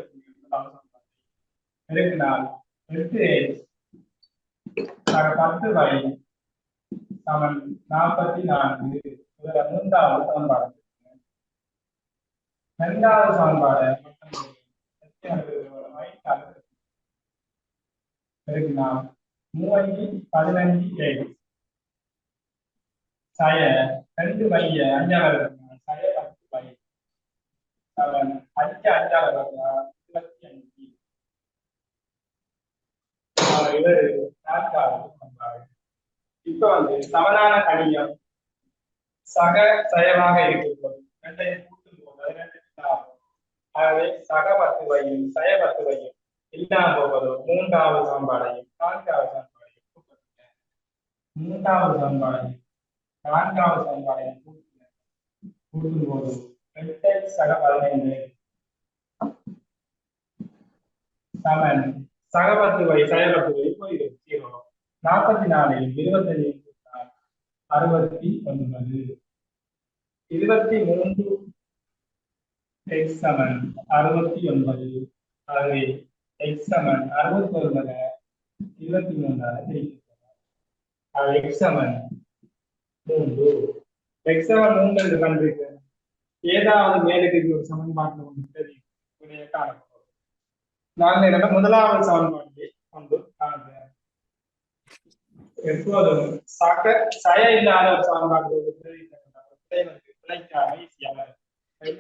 இருக்கு நான் எடுத்து பத்து வை சமன் 44. இதுல மூன்றாவது சமன்பாடு இரண்டாவது சமன்பாடு இருக்குன்னா 3 15 2 மைய 5ஆவது இருக்குன்னா சய 10 வை அவன் 5 5ஆவது 25. இவர் 4வது சமன்பாடு. இப்ப சமனான கணியம் சக சயமாக இருக்கும் ரெண்டையும் கூட்டும் போது 12 ஆகும். ஆகவே சக 10 வையும் சய 10 வையும் இல்லாம போவதோ 3வது சமன்பாடையும் 4வது சமன்பாடையும் கூட்டுங்க. 3வது சமன்பாடையும் 4வது சமன்பாடையும் கூட்டும் போது 8 சக 15 சமன் சக 10 வை சய 10 வை போயிடும் 0. 44 25 69. 23 x சமன் 69. ஆகவே x சமன் 69 23 x சமன் 3. x சமன் 3 என்று கண்டிருக்கு ஏதாவது மேலுக்கு ஒரு சமன்பாட்டில் ஒன்று தெரியும் காணப்படும். நாங்கள் முதலாவது சமன்பாட்டிலே கொண்டு காண்கிறோம். எப்போதும் சய இல்லாத ஒரு சமன்பாடு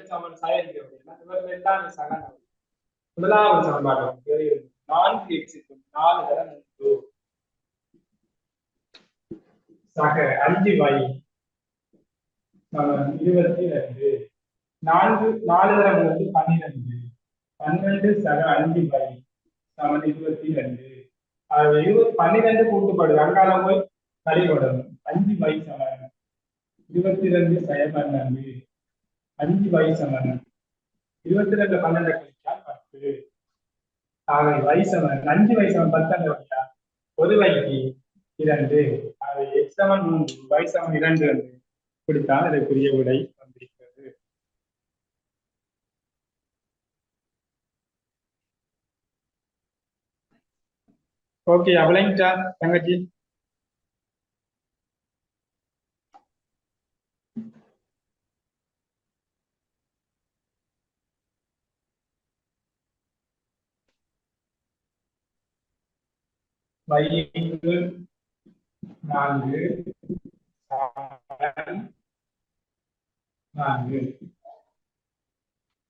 சமன் சய இவர்கள் எல்லாம் சகன். முதலாவது சமன்பாடு 4x 4 தர 3 சக 5y சமன் 22. 4 தர 3 12. 12 சக 5y சமன் 22. 12 கூட்டுப்படுது அங்கால போய் கழிப்படும் 5y சமன் 22 சய 12. 5y சமன் 22 12 கழிச்சால் 10. ஆகவே y சமன் 5y சமன் 10 வழியா ஒரு வைக்கு 2. ஆகவே x சமன் 3 y சமன் 2 என்று இப்படித்தான் இதற்குரிய விடை வந்திருக்கிறது. ஓகே அவ்வளோங்கச்சா தங்கச்சி. y 4 4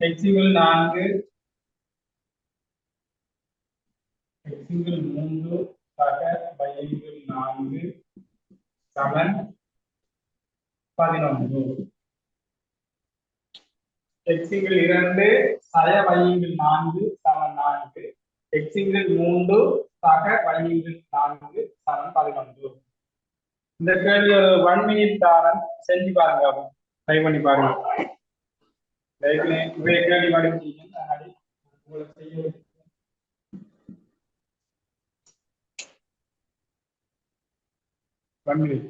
x 4 x 3 சக y 4 சமன் 11. x 2 சய y 4 சமன் 4. x 3 சக y 4 சமன் 11. இந்த கேள்வி ஒரு 1 மினிட் தாரம் செஞ்சு பாருங்க, ட்ரை பண்ணி பாருங்க. கேள்வி படிச்சீங்க உங்களுக்கு செய்ய 1 minute.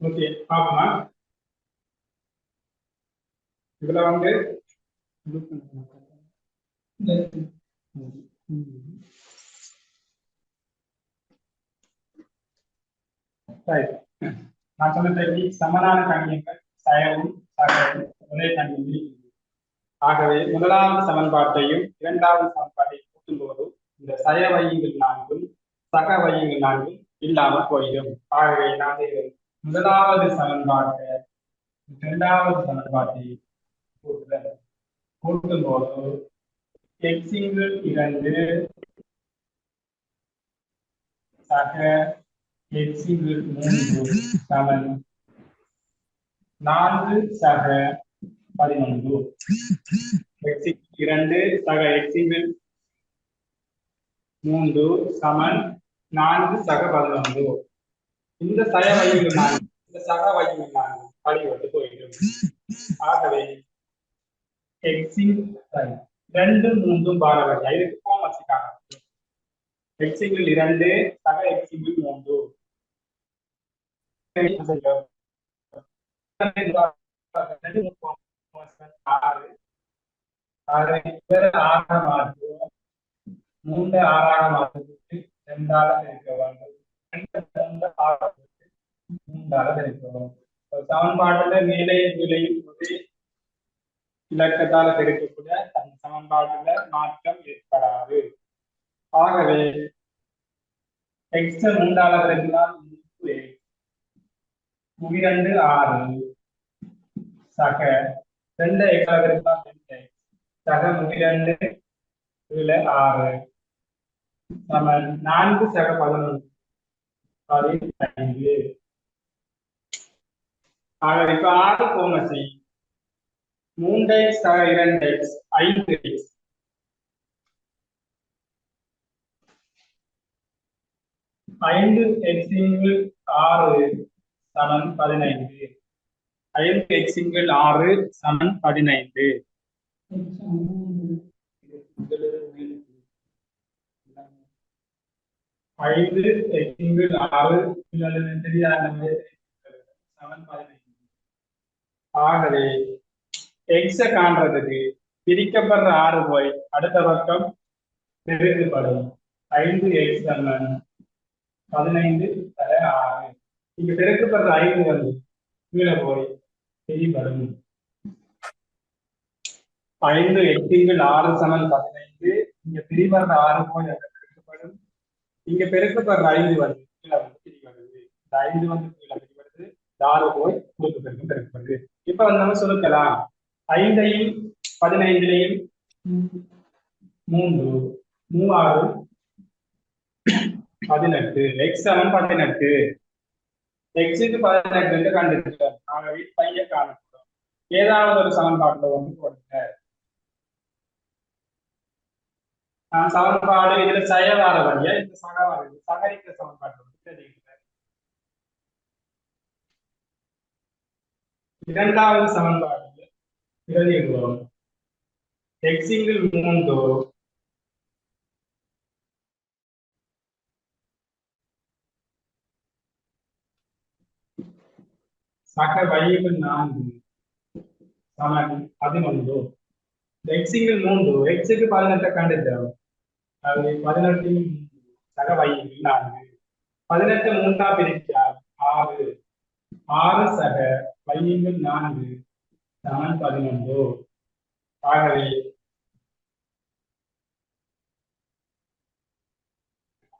ஓகே பாப்போமா. இதுல வந்து நான் சொன்ன டெக்னிக் சமனான கணியங்கள் சயவும் சகையும் ஒரே கணியங்கள். ஆகவே முதலாவது சமன்பாட்டையும் இரண்டாவது சமன்பாட்டையும் கூட்டும்போது இந்த சய வையங்கள் 4 சக வையங்கள் 4 இல்லாமல் போயிடும். ஆகவே நாங்கள் முதலாவது சமன்பாட்டை இரண்டாவது சமன்பாட்டை கூட்டும்போது எக்ஸிங்கிள் 2 சக எக்ஸிங்கிள் 3 சமன் 4 சக 11. எக்ஸிங்கிள் 2 சக எக்ஸிங்கிள் 3 சமன் 4 சக 11. இந்த சக வையங்கள் 4 போயிடும். ஆகவே எக்ஸிங்கிள் 2 3 பாரவரியா இதுக்கு கோமசிக்காக எக்ஸிங்கிள் 2 சக எக்ஸிங்கிள் 3 சமன்பாட்டுல மேலையும் கீழையும் ஒரே இலக்கத்தால் பெருக்கக்கூடிய அந்த சமன்பாட்டுல மாற்றம் ஏற்படாது. ஆகவே எக்ஸ் 3 பெருக்கினால் 2 6 சக 2 எக்ஸ் பெருக்கினால் 2 சக 2 6 சமன் 4 சக 11 15. ஆகவே இப்ப 6 கோமசி 3x சக 2x 5x 5 எக்ஸிங்கிள் 6 சமன் 15. 5 எக்ஸிங்கிள் 6 சமன் 15. 5 எக்ஸிங்கிள் 6 சமன் 15. ஆகவே எக்ஸ காண்றதுக்கு பிரிக்கப்படுற 6 போய் அடுத்த பக்கம் பெருக்கப்படும். 5x சமன் 15 தர 6. இங்க பெருக்கப்படுற 5 வந்து கீழே போய் பிரிப்படும். 5 எக்ஸிங்கிள் 6 சமன் 15. இங்க பிரிப்படுற 6 போய் அங்க பெருக்கப்படும். இங்க பெருக்கப்படுற 5 வந்து கீழே வந்து பிரிப்படுது. இந்த 5 வந்து கீழே பிரிப்படுது. 6 போய் குறுக்கு பெருக்கம் பெருக்கப்படுது. இப்ப வந்து நம்ம சுருக்கலாம். 5ஐயும் 15ஐயும் 3 3 18 எக்ஸ் சமன் 18. எக்ஸுக்கு 18 என்று கண்டுபிடிச்சோம். ஆகவே பைய காணப்படும். ஏதாவது ஒரு சமன்பாட்டுல வந்து போடுங்க. நான் சமன்பாடு இதுல சயவார வழியா இந்த சகவார சகரிக்க சமன்பாட்டு வந்து தெரிவிக்கிறேன். இரண்டாவது சமன்பாடு பிரதியிடுவோம். எக்ஸிங்கிள் 3 சக வையங்கள் 4 சமன் 11. எக்ஸிங்கிள் 3 எக்ஸுக்கு 18 கண்டுட்டோம். அது 18 சக வையங்கள் 4 18 3ஆ பிரிச்சால் 6 6 சக வையங்கள் 4 சமன் 11. ஆகவே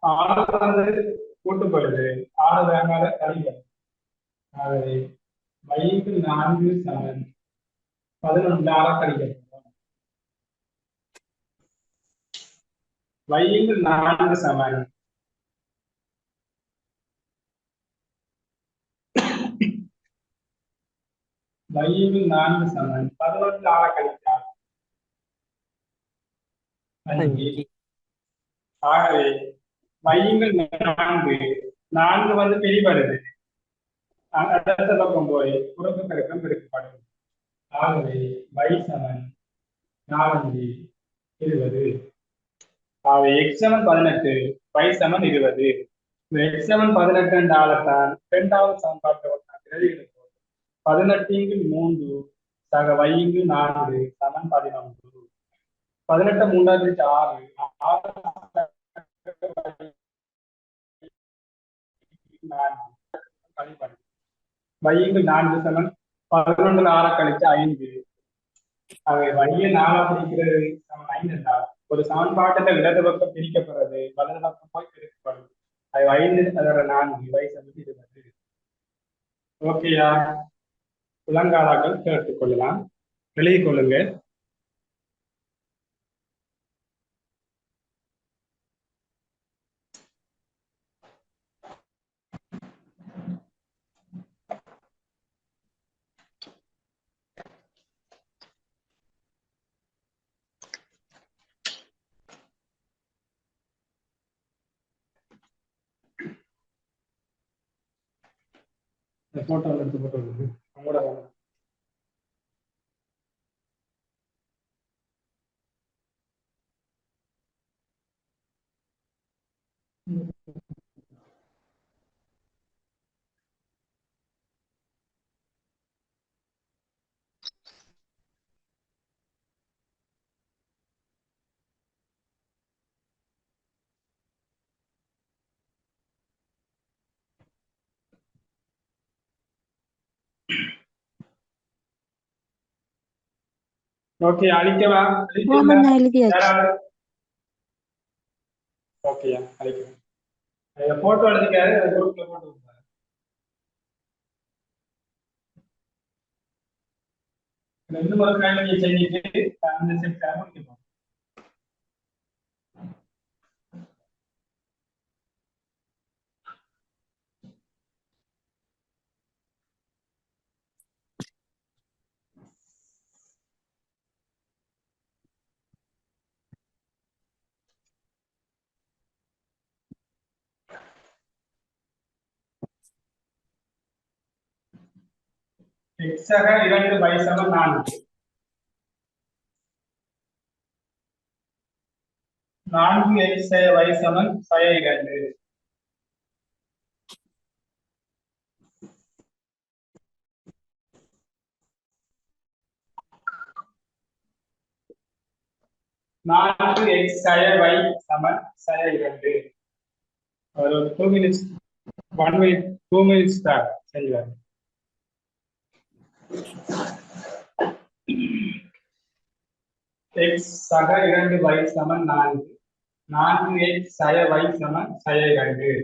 6 வந்து கூட்டுப்படுது 6 வேகமாக கழிக்கிறது. ஆகவே y-க்கு 4 சமன் 11 6 கழிக்கிறது. y-க்கு 4 சமன் y-க்கு 4 சமன் 11 6 கழித்தால் 5. ஆகவே y-க்கு 4 வந்து பிரிபடுது. அடுத்த பக்கம் போய் குறுக்கு பெருக்கம் பெருக்கப்படும். ஆகவே y சமன் 4 20. ஆகவே x சமன் 18 y சமன் 20. x சமன் 18 என்ற ஆளத்தான் இரண்டாவது சமன்பாட்டை பிரதியிடுவோம். 18 3 சக y 4 சமன் 11. 18 3 6 y 4 சமன் 11 6 கழிச்சு 5. அவை y 4 பிரிக்கிறது சமன் 5 என்றால் ஒரு சமன்பாட்டில் இடது பக்கம் பிரிக்கப்படுறது வலது பக்கம் போய் பிரிக்கப்படும். அது 5 அதோட 4 y சமன் 20. ஓகேயா? புலங்காலாக்கள் கேட்டுக் கொள்ளலாம், எழுதிக் கொள்ளுங்க. போட்டோ எடுத்து போட்டோ உங்களோட ஓகே அழிக்கவா? ஆமாண்ணா எழுதியாச்சு. ஓகேயா அழிக்கலாம். போட்டோ எடுத்துக்காரு குரூப்ல போட்டு விடுறாரு. இன்னும் ஒரு கேள்வியை செஞ்சுட்டு அந்த செப்டார் முடிப்போம். x ஆக 2 y சமன் 4. 4x y சமன் 2. நான்கு எக்ஸ் y சமன் 2. ஒரு 2 minutes 1 minute 2 minutes தான் செஞ்சுவாங்க. x சக 2 y சமன் 4. 4x y சமன் 2.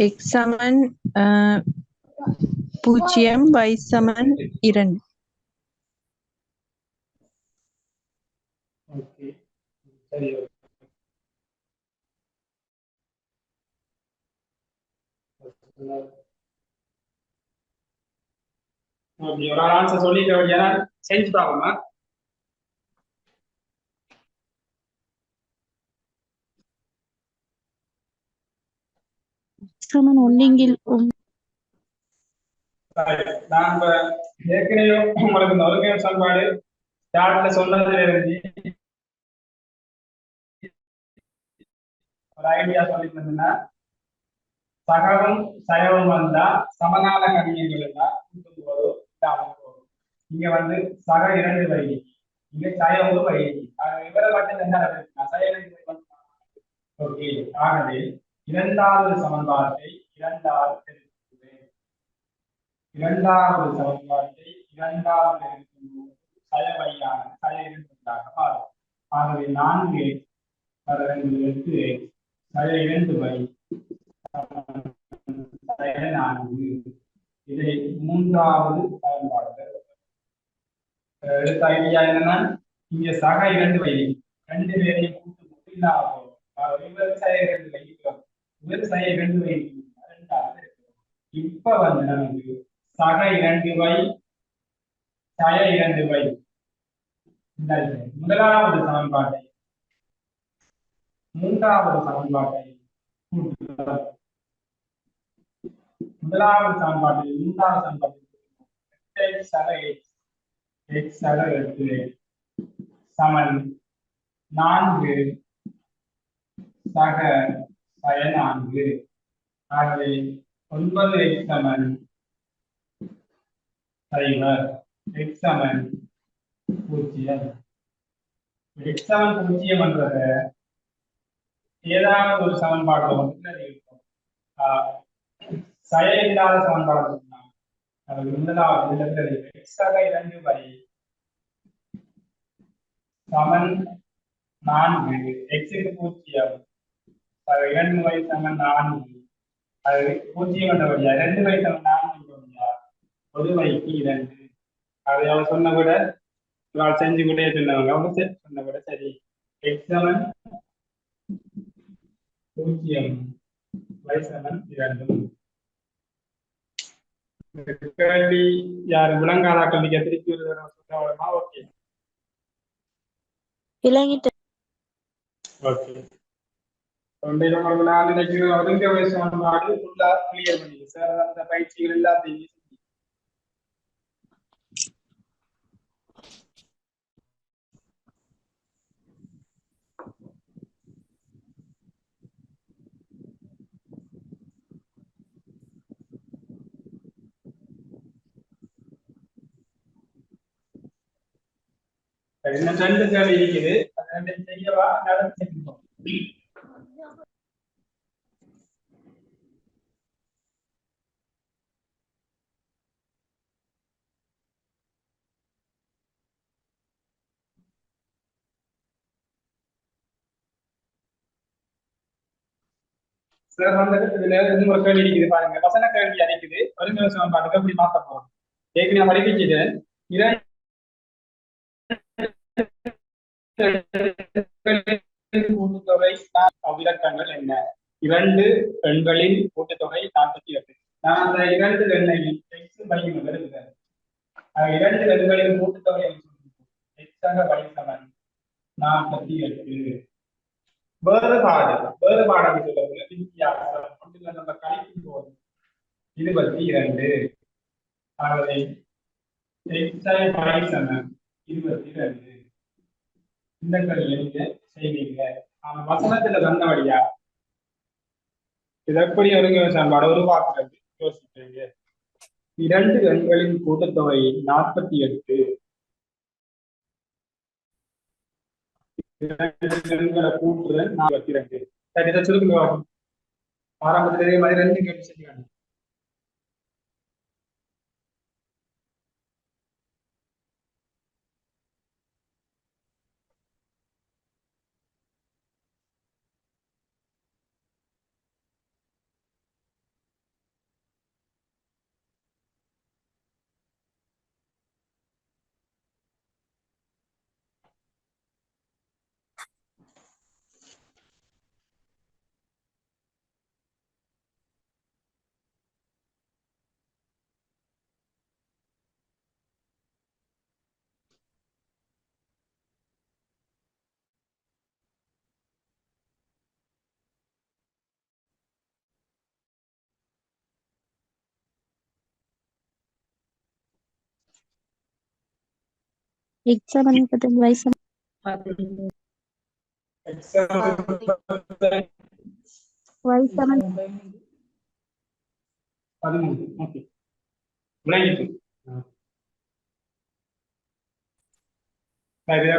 எக்ஸ் சமன் 0, y சமன் 2. ஓகே சரி ஓகே ஒரு ஆன்சர் சொல்லிட்டு ஏன்னா செஞ்சு பார்க்கணுமா சமன் ஒன்றிங்கில் நான் இப்ப ஏற்கனவே உங்களுக்கு இந்த ஒருங்கிணைந்த சமன்பாடு ஸ்டார்ட்ல சொன்னதுல இருந்து ஒரு ஐடியா சொல்லிட்டு சகவும் சயவும் வந்தா சமனான கணியங்கள் எல்லாம் கூட்டும் போது போகும் இங்க வந்து சக 2 வகை இங்க சய ஒரு வகை இவரை மட்டும் என்ன சய 2 ஓகே ஆகவே இரண்டாவது சமன்பாட்டை இரண்டாவது பெருக்குவேன் இரண்டாவது சமன்பாட்டை இரண்டாவது பெருக்கும்போது சய வகையான சய 2 மாறும் ஆகவே 4 8 சய 2 வகை இதை மூன்றாவது பயன்பாடு எடுத்த ஐடியா என்னன்னா இங்க சக 2 வகை 2 பேரையும் கூட்டு போது இல்லாம விவசாய 2 வகைக்கிறோம் விவசாய 2 வகை 2ஆக இருக்கிறோம் இப்ப வந்து நமக்கு சக 2 வகை சய 2 வகை முதலாவது சமன்பாட்டை மூன்றாவது சமன்பாட்டை கூட்டுகிறோம் முதலாவது சமன்பாட்டில் மூன்றாவது சமன்பாட்டில் x சக 8 சமன் 4 சக சய 4 ஆகவே 9x சமன் 0 x சமன் 0 x சமன் 0 என்றத ஏதாவது ஒரு சமன்பாடு வந்து இருக்கும் சய இல்லாத சமன்பாடு முதலாவது சக 2 வரை சமன் 4 x க்கு 0 சக 2 வரை சமன் 4 அது 0 என்ற வழியா 2 வரை சமன் 4 என்ற வழியா ஒரு வரைக்கு 2 அதை அவர் சொன்ன விட செஞ்சு கொண்டே சொன்னவங்க அவங்க சொன்ன விட சரி x சமன் 0 y சமன் 2 கேள்வி யார் விளங்காதா கல்விக்கு திருப்பி சொல்லுமா ஓகே விளங்கிட்டு ஓகே நான் நினைக்கிறேன் ஒருங்கிணைந்த சமன்பாடு ஃபுல்லா கிளியர் பண்ணிடு சார் அந்த பயிற்சிகள் எல்லாத்தையும் இன்னும் 2 கேள்வி இருக்குது அது 2 செய்யவா நடந்து செஞ்சுப்போம் சார் வந்துட்டு இதுல இன்னும் ஒரு கேள்வி இருக்குது பாருங்க வசன கேள்வி அடிக்குது ஒருங்கிணைந்த சமன்பாட்டுக்கு எப்படி மாத்த போறோம் ஏற்கனவே படிப்பிச்சது கூட்டுத்தொகை இலக்கங்கள் என்ன 2 எண்களின் கூட்டுத்தொகை 48 நான் அந்த 2 எண்ணையும் x y வருகிறேன் 2 எண்களின் கூட்டுத்தொகை x ஆக y சமன் 48 வேறுபாடு சொல்றது வித்தியாசம் நம்ம கழிக்கும் போது 22 ஆகவே x y சமன் 22 இந்த கல்வியை நீங்க செய்வீங்க ஆனா வசனத்துல வந்தபடியா இது எப்படி ஒருங்கிணைந்த சமன்பாடு உருவாக்குறது யோசிப்பீங்க 2 எண்களின் கூட்டுத்தொகை 48 எண்களை கூட்டுறேன் 42. சரி, இதை சுருக்குங்க பார்ப்போம். ஆரம்பத்தில் இதே மாதிரி 2 கேட்டு செஞ்சுக்காங்க. X7 35 Y7 Y7 13. ஓகே, விளையாட்டு.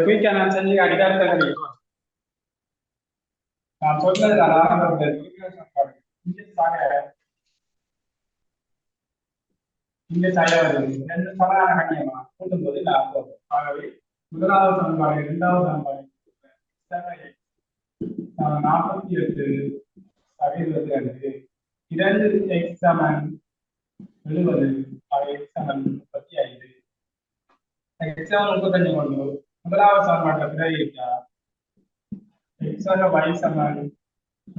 குயிக்கா நான் செஞ்சு அடிக்காத நான் சொன்னது ஆரம்பத்தில் இங்கே சாயா வருது. 2 சமனான கண்ணியமா கூட்டும்போது லாபம். ஆகவே முதலாவது சமன்பாடு, இரண்டாவது சமன்பாடு 48 22 2 x சமன் 70 x சமன் 35. x சமன் 35 கொண்டு முதலாவது சமன்பாட்டில் பிறகு இருக்கா x சக y சமன்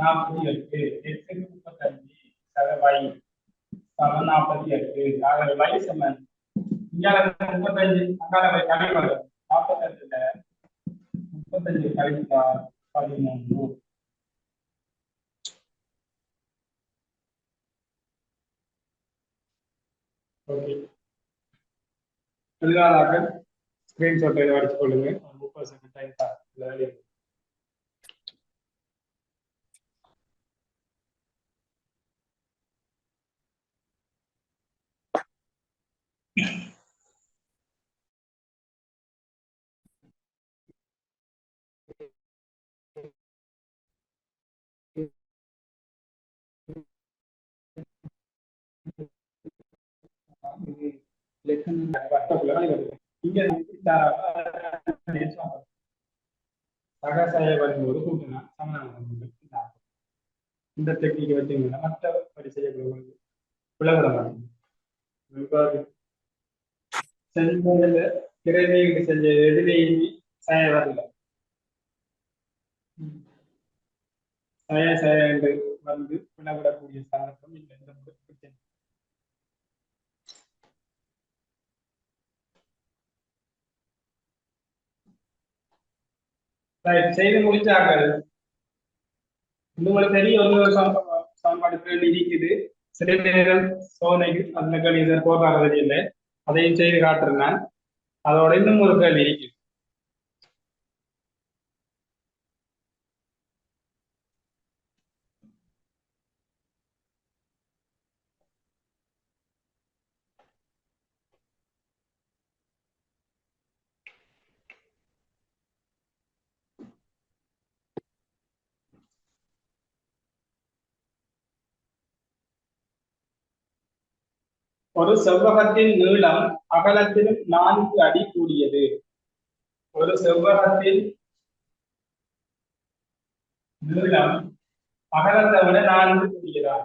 48 x க்கு 35 சக y சமன் 48. ஆகவே y சமன் இங்கால 35 அங்கால போய் கழிவு 48ல 35 கழித்தால் 13. ஓகே, எதிராக ஸ்கிரீன்ஷாட் அடிச்சு கொள்ளுங்க. 30 செகண்ட் டைம் தான். சகசாய வரும்போது கூட்டினா சமனான இந்த டெக்னிக் வச்சுங்கன்னா மற்றபடி செய்யக்கூடிய விளம்பர மாட்டோம். செஞ்சதுல திரைவீடு செஞ்ச எதுலையுமே சாய வரல. சாய என்று வந்து விளவிடக்கூடிய சந்தர்ப்பம் இல்லை. இந்த பிரச்சனை செய்து முடிச்சார்கள். உங்களுக்கு தெரிய ஒரு சமன்பாடு இருக்குது. சில நேரம் சோதனைக்கு அந்த கேள்வி போராடுறது இல்லை, அதையும் செய்து காட்டுறேன். அதோட இன்னும் ஒரு கேள்வி இருக்குது. ஒரு செவ்வகத்தின் நீளம் அகலத்திலும் 4 அடி கூடியது. ஒரு செவ்வகத்தின் நீளம் அகலத்தை விட 4 கூடியதா?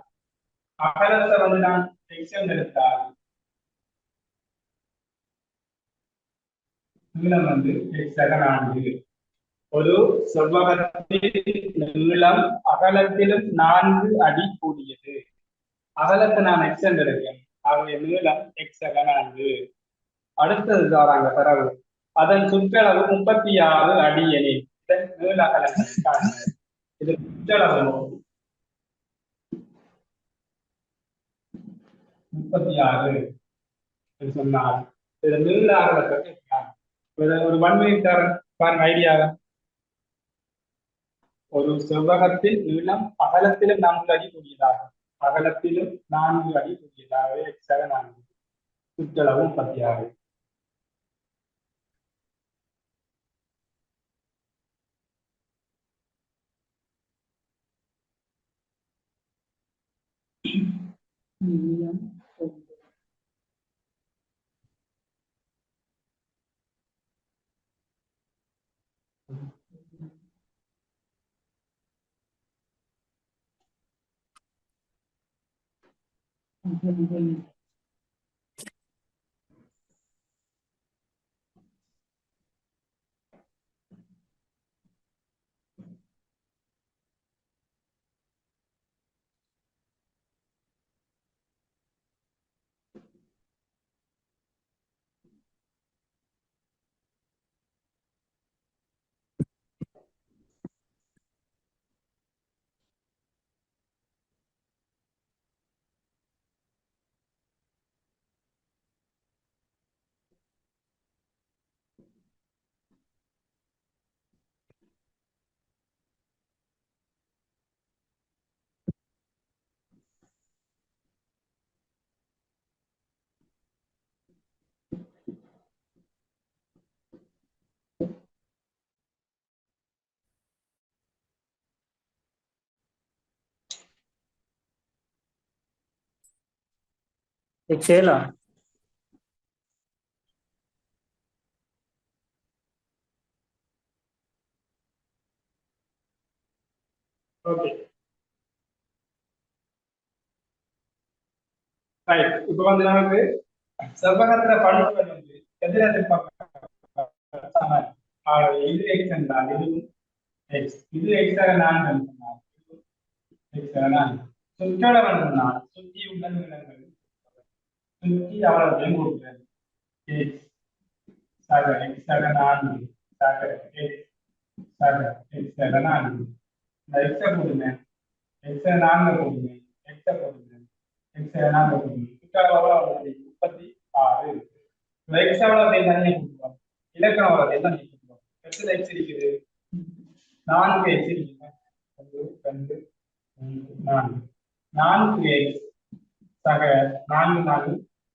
அகலத்தை வந்து நான் எக்ஸாம் எடுத்தால் நீளம் வந்து எக்ஸாக 4. ஒரு செவ்வகத்தின் நீளம் அகலத்திலும் 4 அடி கூடியது. அகலத்தை நான் எக்ஸாம் எடுக்கிறேன். ஆகவே நீளம் எக்ஸாக 4. அடுத்தது தாராங்க தரவு. அதன் சுற்றளவு 36 அடி எனில் நீள அகலங்கள் இது சுற்றளவு 36 சொன்னால் இது நீள அகலத்தை ஒரு வன்மையின் தரன் பாருங்க ஐடியா. ஒரு செவ்வகத்தில் நீளம் அகலத்திலும் 4 அடி கூடியதாகும். அகலத்திலும் 4 அடி கூடியதாகவே எக்ஸாக 4. சுற்றளவு 36. எக்ஸேலா ஓகே ரைட். இப்போ வந்து நமக்கு செவ்வகத்துல பண்புகள் வந்து எதிரெதிர் பக்கம் இது எக்ஸ் என்றால் இதுவும் எக்ஸ், இது எக்ஸாக நான் சொன்னால் எக்ஸாக நான் சுற்றளவன் சொன்னால் சுற்றி உள்ள நிலங்கள் சுற்றி அவ்வளவு கொடுக்கிறேன் எக்ஸ் சக எக்ஸாக நான்கு சக எக்ஸ் சக எக்ஸாக நான்கு இந்த எக்ஸை போடுங்க, எக்ஸை நான்கு போடுங்க, எக்ஸை போடுங்க, எக்ஸை நான்கு போடுங்க. சுற்றளவு 36. எக்ஸ் எவ்வளவு தனியாக கொடுக்குறோம், இலக்கண வளத்தை தனியாக கொடுக்குறோம். எத்தனை எக்ஸ் இருக்குது? 4 எக்ஸ் இருக்குங்க. 1 2 3 4 4 எக்ஸ் சக 4 4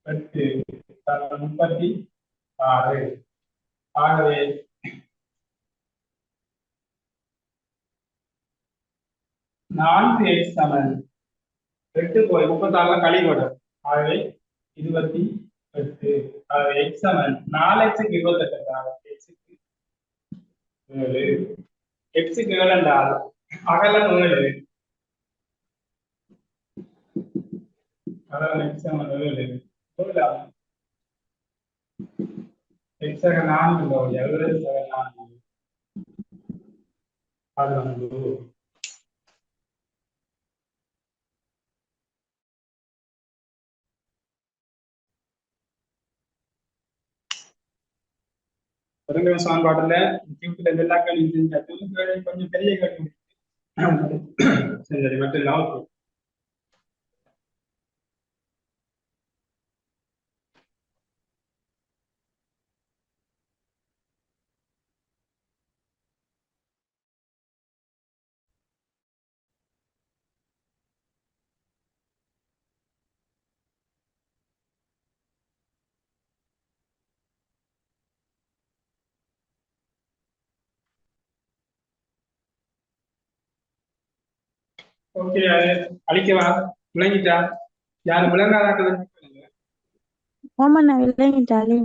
8 36. ஆகவே 4 எக்ஸ் சமன் 8 போய் 36 கழிவுடும். ஆகவே 28. ஆகவே எக்ஸ் சமன் 4 எக்ஸுக்கு 28 எக்ஸுக்கு 7. எக்ஸுக்கு 7 என்றால் அகலம் 7. அகலம் எக்ஸ் சமன் 7. எக்ஸாக 4 எவரேஜ் 4 அது வந்து ஒருங்கிணைந்த சமன்பாட்டுல எல்லா கேள்வியும் கொஞ்சம் பெரிய கேள்வி சரி மட்டும் இல்லாம ஓகே. அது அழிக்கவா? விளங்கிட்டா? யாரும் விளங்காத ஆமாண்ணா விளங்கிட்டாலே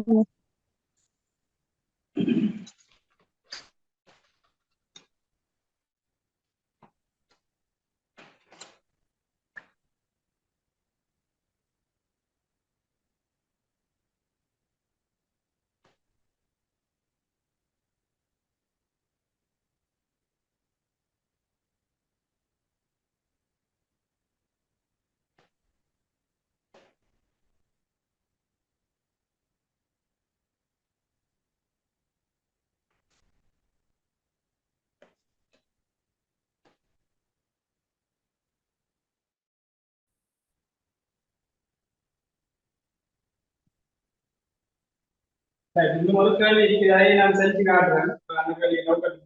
இன்னும் ஒரு கேள்வி இருக்கிறதை நான் செஞ்சு காட்டுறேன். அந்த கேள்வியை நோக்கம்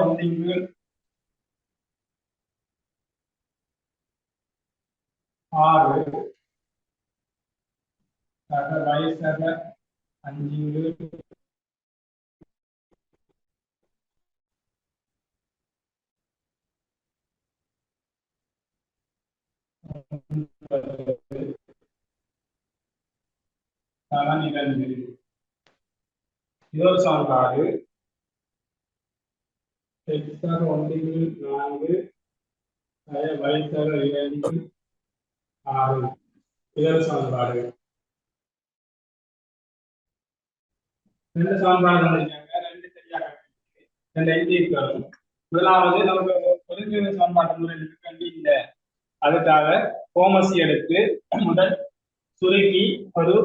ஒன்றிங்கு 6 வயசாக 5 2 இது ஒரு சமன்பாடு. x-ஆக 1 4 y-ஆக 2 6 இது ஒரு சமன்பாடு. 2 சமன்பாடு தந்திருக்காங்க, 2 சரியாக 2 எழுதி வரும். முதலாவது நமக்கு ஒருங்கிணைந்த சமன்பாட்டு முறை எடுக்க வேண்டிய அதுக்காக கோமசி எடுத்து முதல் சுருக்கி ஒரு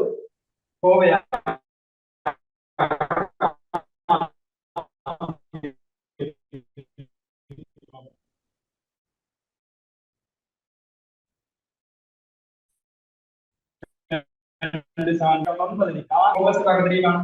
கோவையா தெரியுமா?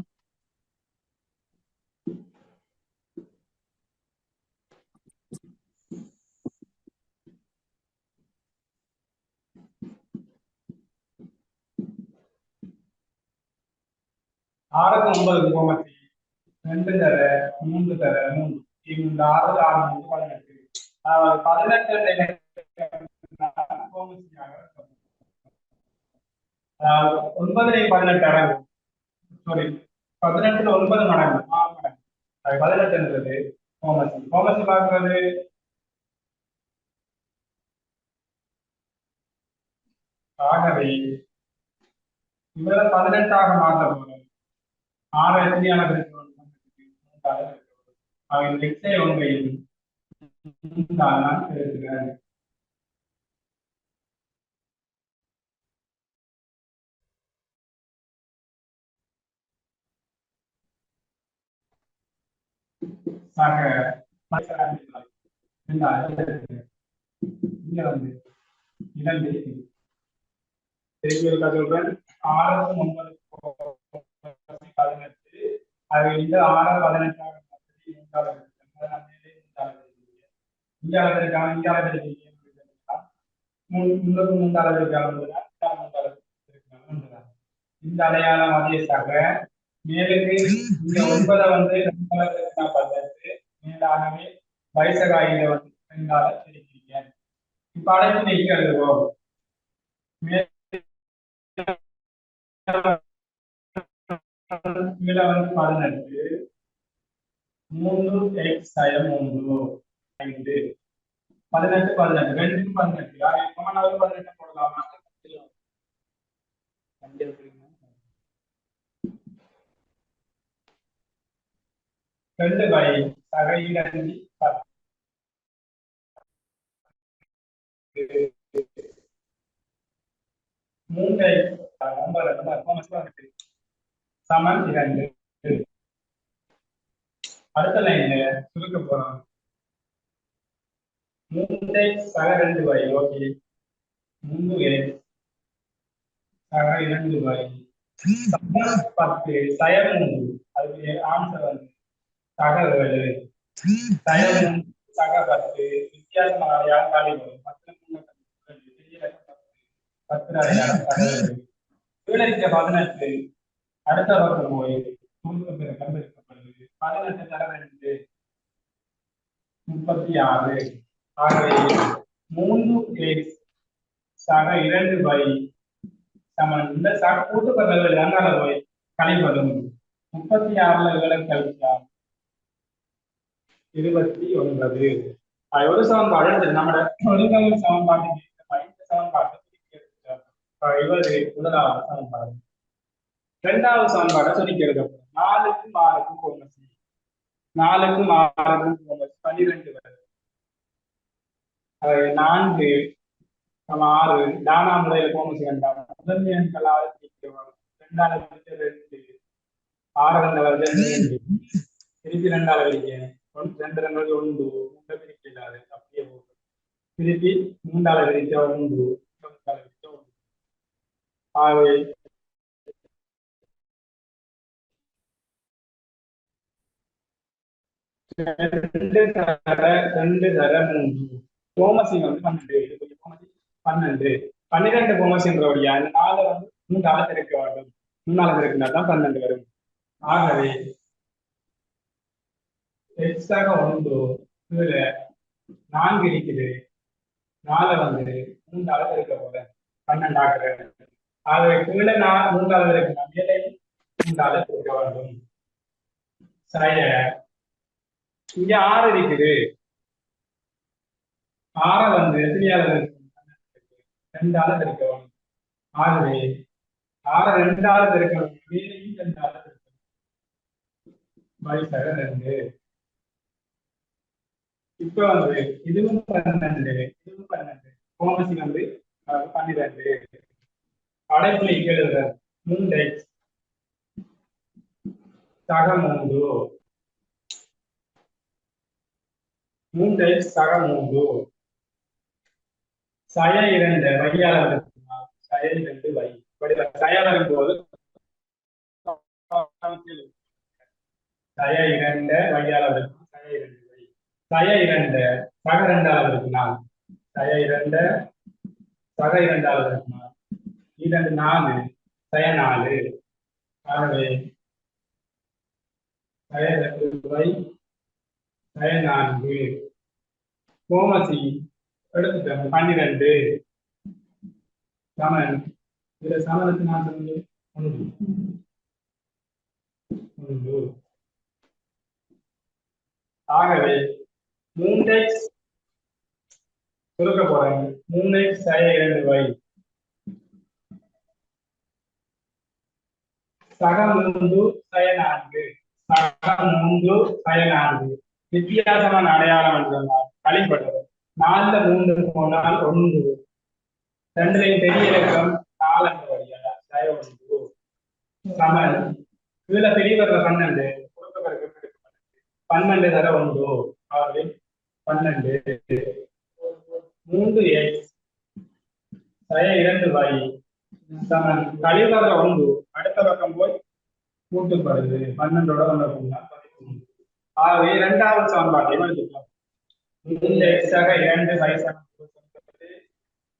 ஆறுக்கு 9 கோமசி 2 தர 3 தர 3 இந்த 6 6 3 18 கோமசியாக 9 18 அடங்கும். சாரி 18 9 மடங்கு 6 மடங்கு. 18 என்றது கோமசி. கோமசி பார்க்கிறது ஆகவே இவரை 18ஆக மாற்ற போறோம். 6 எத்தனையான இருக்கிறோம்? எக்ஸை ஒன்றையும் நான் எடுத்துக்கிறேன். இங்க வந்து 2 சொல்றேன். 6 9 18 அது இந்த 6 18ஆக இந்த அடையாளம் அதேசாக மேலுக்கு இந்த 9 வந்து 18 மேலாகவே வைசகாயில வந்து 2ஆல பிரிக்கிறீங்க. இப்ப அடைப்பு நீக்கி எழுதுவோம். கீழே வந்து 18 3x சயம் 3 5 18 18 2 18 யாரு சமனாவது 18 போடலாமா? 2 பை சகையிலி 10 3x சமன் 2. அடுத்த லைன்ல சுருக்க போறோம். 3x சக 2y ஓகே 3x சக 2y சமன் 10 சயம் 3 அதுக்கு ஆன்சர் வந்து சக 7 சயம் சக 10 வித்தியாசமான அடையாளம் காலி வரும். 10 அடையாளம் சக 7 கீழே 18 அடுத்த பக்கம் போய் கண்டிருக்கப்படுது 18 தர 2 36 ஆகவே 3x சக 2y சமன் இந்த கூட்டுப்பட்டவர்கள் அங்கால போய் கழிப்பதும் 36ல விலை கழிச்சால் 29. ஒரு சமன்பாடு நம்மளோட ஒருங்கிணைந்த சமன்பாடு 5 சமன்பாடு இவர் முதலாவது சமன்பாடு. 2வது சமன்பாடை சுருக்கிறது 4க்கும் 6க்கும் கோமசி 4க்கும் 6க்கும் கோமசி 12 வருது. 4 6 தானா முறையில கோமசி கண்டாங்க. முதன்மை எண்கள் 6 பிரிக்கிறோம். 2ஆல பிரிக்க 2 6 வருது 2 திருப்பி 2ஆல பிரிக்க 2 2 1 3 பிரிக்க இல்லாது அப்படியே போகும். திருப்பி 3ஆல பிரிக்க 1 4ஆல பிரிக்க 1 ஆகவே 2 தர 3 கோமசி வந்து 12 12 12 கோமசின்றபடியா இந்த 4 வந்து 3ஆல பெருக்க வேண்டும். 3ஆல பெருக்கினா தான் 12 வரும். ஆகவே x ஆக 1 இதுல 4 இருக்குது 4 வந்து மூன்றால பெருக்க போறேன் 12 ஆக்குறேன். ஆகவே கீழே நான் மூன்றாவது இருக்கு மேலே மூன்றால பெருக்க வேண்டும். சய இங்க 6 இருக்குது. 6 வந்து எத்தனையால இருக்கு? 2ஆல பெருக்க வேண்டும். ஆகவே 6 2ஆல பெருக்க வேண்டும். மேலையும் 2ஆல பெருக்க வேண்டும். வயசாக 2. இப்ப வந்து இதுவும் 12 இதுவும் 12 கோமசி வந்து 12 அடைப்புல எழுதுற 3x சக 3 3x சக 3 சய 2 வையால வருதுன்னா சய 2 வை இப்படி சய வரும்போது சய 2 வையால வருது சய 2 வை சய 2 சக 2ஆல வருதுன்னா சய 2 சக 2ஆல வருதுன்னா 2 4 சய 4 ஆகவே சய 2 வை சய 4 கோமசி எடுத்துட்டேன் 12 சமன் இதுல சமனுக்கு நான் சொன்னேன் 1 ஆகவே 3x சுருக்க போறேன் 3x சய 2 வை சக 3 சய 4 சக 3 சய 4 வித்தியாசமான அடையாளம் என்று சொன்னால் கழிப்பட்டது 4 3 போனால் 1 2 பெரிய இலக்கம் 4 என்ற வழியா சய 1 சமன் கீழே பெரியவர்கள் 12 கொடுக்கப்பட்ட 12 தர 1 ஆகவே 12 3x சய 2 வை சமன் கழிவர 1 அடுத்த பக்கம் போய் கூட்டுப்படுது 12ஓட 1 13 ஆகவே இரண்டாவது சமன்பாட்டை எழுதிக்கலாம் 3x சக 2 வை சமன்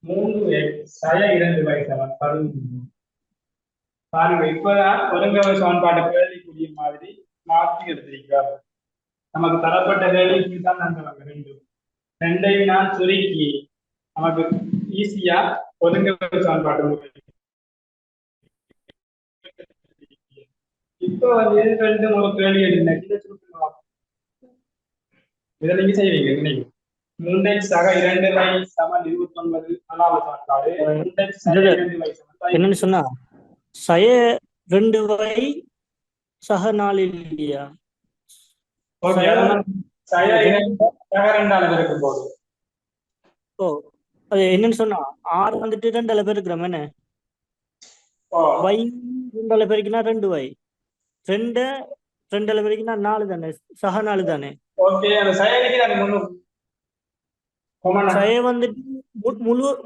3x சய 2 வை சமன் 13 பாருங்க இப்பதான் ஒருங்கமை சமன்பாடு கேள்விக்குரிய மாதிரி மாற்றி எடுத்திருக்கிறார் நமக்கு தரப்பட்ட கேள்விக்கு தான் நாங்கள் ரெண்டையும் நான் சுருக்கி நமக்கு ஈஸியா ஒருங்கமை சமன்பாடு இப்போ வந்து 2 ஒரு கேள்வி எழுதினேன் இதை நீங்க செய்வீங்க நினைவு 3x சக 2 வை சமன் 29 நாலாவது சமன்பாடு 3x சக 2 வை சமன் என்னன்னு சொன்னா சய 2 வை சக 4 இல்லையா? ஓகே சய 2 சக 2ஆல பெருக்க போகுது. ஓ அது என்னன்னு சொன்னா 6 வந்துட்டு 2ஆல பெருக்கிறோம் என்ன ஓ வை 2ஆல பெருக்கினா 2 வை 2 2ஆல பெருக்கினா 4 தானே சக 4 தானே. ஓகே அந்த சயனிக்கு நான் முன்னு சய வந்துட்டு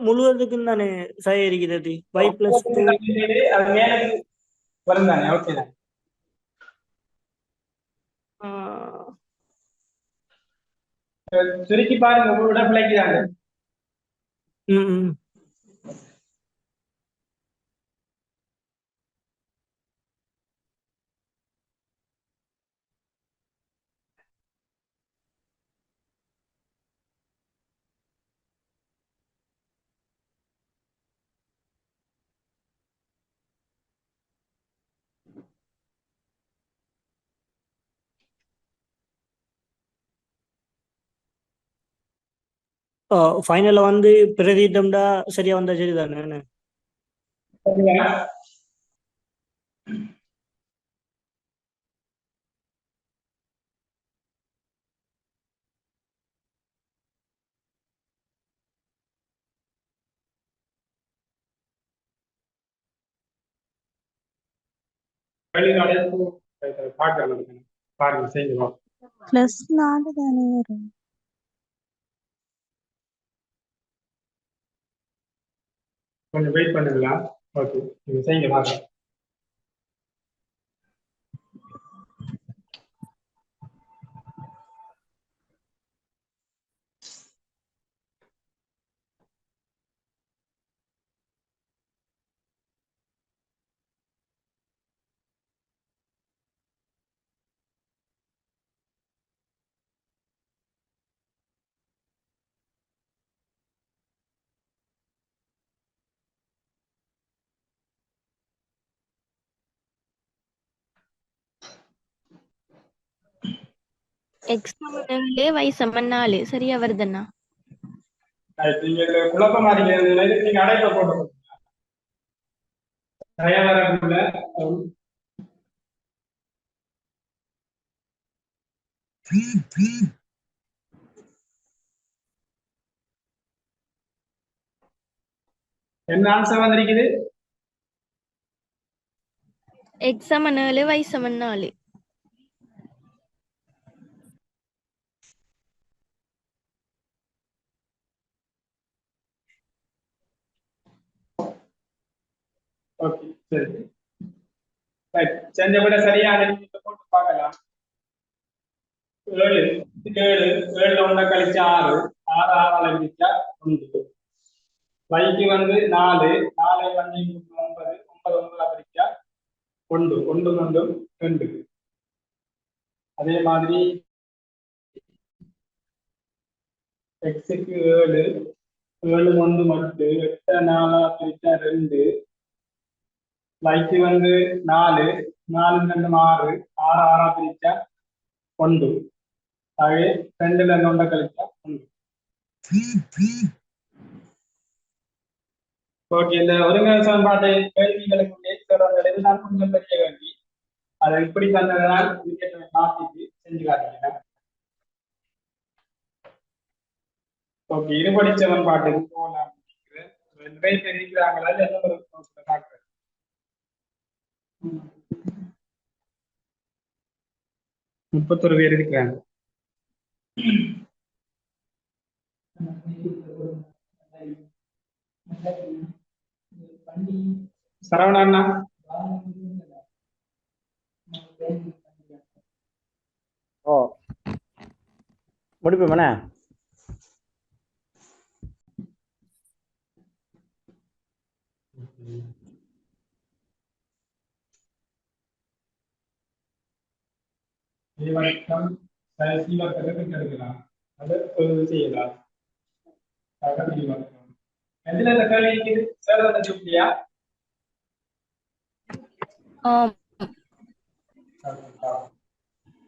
முழுவதுக்கும் தானே சய இருக்கிறது y + 2 அது மேலே வருந்தானே ஓகே சுருக்கி பாருங்க உங்களோட பிள்ளைக்குதாங்க ஃபைனல்ல வந்து பிரதிட்டம்டா சரியா வந்தா சரிதானே. பாருங்க செய்யலாம் +4 தானே வரும். கொஞ்சம் வெயிட் பண்ணுங்களா ஓகே நீங்க செய்யுங்க பாருங்க எக்ஸ் சமன் 7 y சமன் 4 சரியா வருதுண்ணா? நீங்க இதுல குழப்பமா இருக்கிறது நீங்க அடைப்ப போட்டு சரியா வரக்குள்ள என்ன ஆன்சர் வந்திருக்குது? எக்ஸ் சமன் 7 y சமன் 4. ஓகே சரி ரைட் செஞ்ச விட சரியா போட்டு பார்க்கலாம். 7 7 ஒன்றை கழிச்சா 6 6 6 கழிச்சா 1 வைக்கு வந்து 4 4 வந்து 9 9 9 கழிச்சா 1 1 1 2 அதே மாதிரி எக்ஸுக்கு 7 7 1 மட்டும் 8 4 கழிச்சா 2 வைக்கு வந்து 4 4 2 6 6 6 கழிச்சா 1 ஆகவே 2 1 கழிச்சா 1. ஓகே இந்த ஒருங்கிணைந்த சமன்பாட்டு கேள்விகளுக்கு இதுதான் கொஞ்சம் தெரிய வேண்டி அதை இப்படி தந்ததனால் மாற்றிட்டு செஞ்சு காட்டுகிறேன். ஓகே இருபடி சமன்பாட்டுக்கு போகலாம். நிறைய பேர் இருக்கிறாங்களா காட்டுறேன். 31 பேர் இருக்கிறாங்க. சரவணா ஓ முடிப்போம்ண்ணே. எடுக்கலாம் அதை செய்யலாம். எதுல இந்த கேள்வி இருக்குது சார்? அந்த ஜூப்ளியா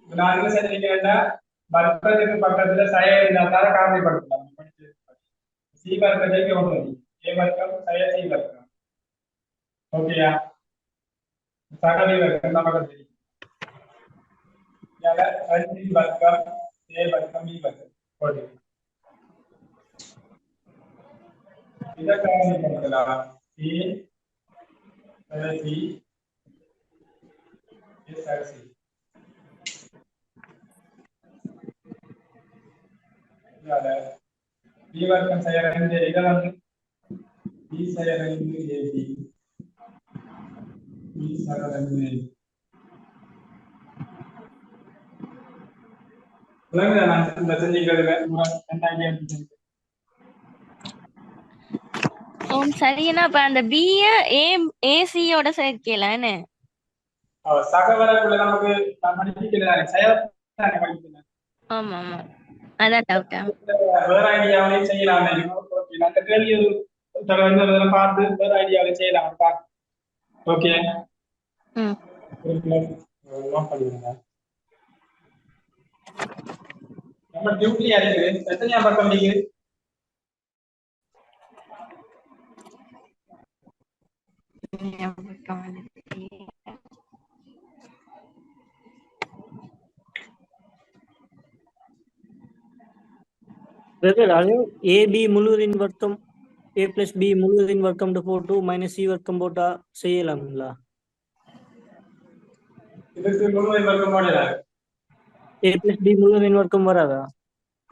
நான் என்ன செஞ்சீங்கன்னா வர்க்கத்துக்கு பக்கத்துல சய இருந்தால் காரணிப்படுத்தலாம். சி வர்க்கத்தை ஒன்று ஏ வர்க்கம் சய சி வர்க்கம். ஓகேயா? சகவி வர்க்கம் நமக்கு தெரியும். வர்க்கம் ஏ வர்க்கம் பி வர்க்கம். ஓகே இதை காரணிப்படுத்தலாம். சி சய சி சய சி बी वर्गम செய்யறேன். இத வந்து b செய்யறேன் ab b செய்யறேன் லங்க நான் இந்த செஞ்சிக்கிறதுல என்ன ஐடியா இருக்கு? சரியா அப்ப அந்த b ac யோட சேர்க்கலானே. சகவரக்குள்ள நமக்கு படிக்கல செய்யறானே படிக்கல. ஆமா ஆமா அதான் டவுட்டா. வேற ஐடியாவையும் செய்யலாம். அந்த கேள்வி இன்னொரு பார்த்து வேற ஐடியாவையும் செய்யலாம். பார்த்து ஓகே நம்ம டியூட்டியா இருக்குது. எத்தனையா பக்கம் இருக்குது? ஏபி முழுவதின் வர்க்கம் a plus b முழுவதின் வர்க்கம் போட்டு மைனஸ் சி வர்க்கம் போட்டா செய்யலாம்ங்களா? இதுக்கு முழுவதின் வர்க்கம் போடலாம். a plus b முழுவதின் வர்க்கம் வராதா?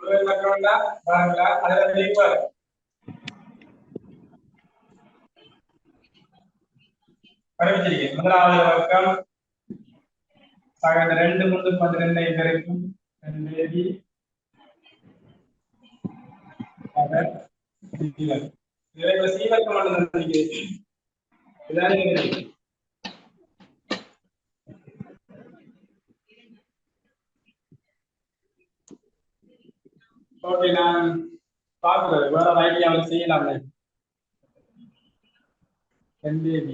முழுவதின் வர்க்கம்னா பாருங்க அதோட வெளிப்பாடு படிச்சிருக்கீங்க. முதலாவது வர்க்கம் சக 2 முன்பு 12 வரைக்கும் 2ab இதுல சி வர்க்கம் மட்டும் இதானே இருக்கு. ஓகே நான் பார்க்குறது வேற ஐடியாவில் செய்யலாமே. 2ab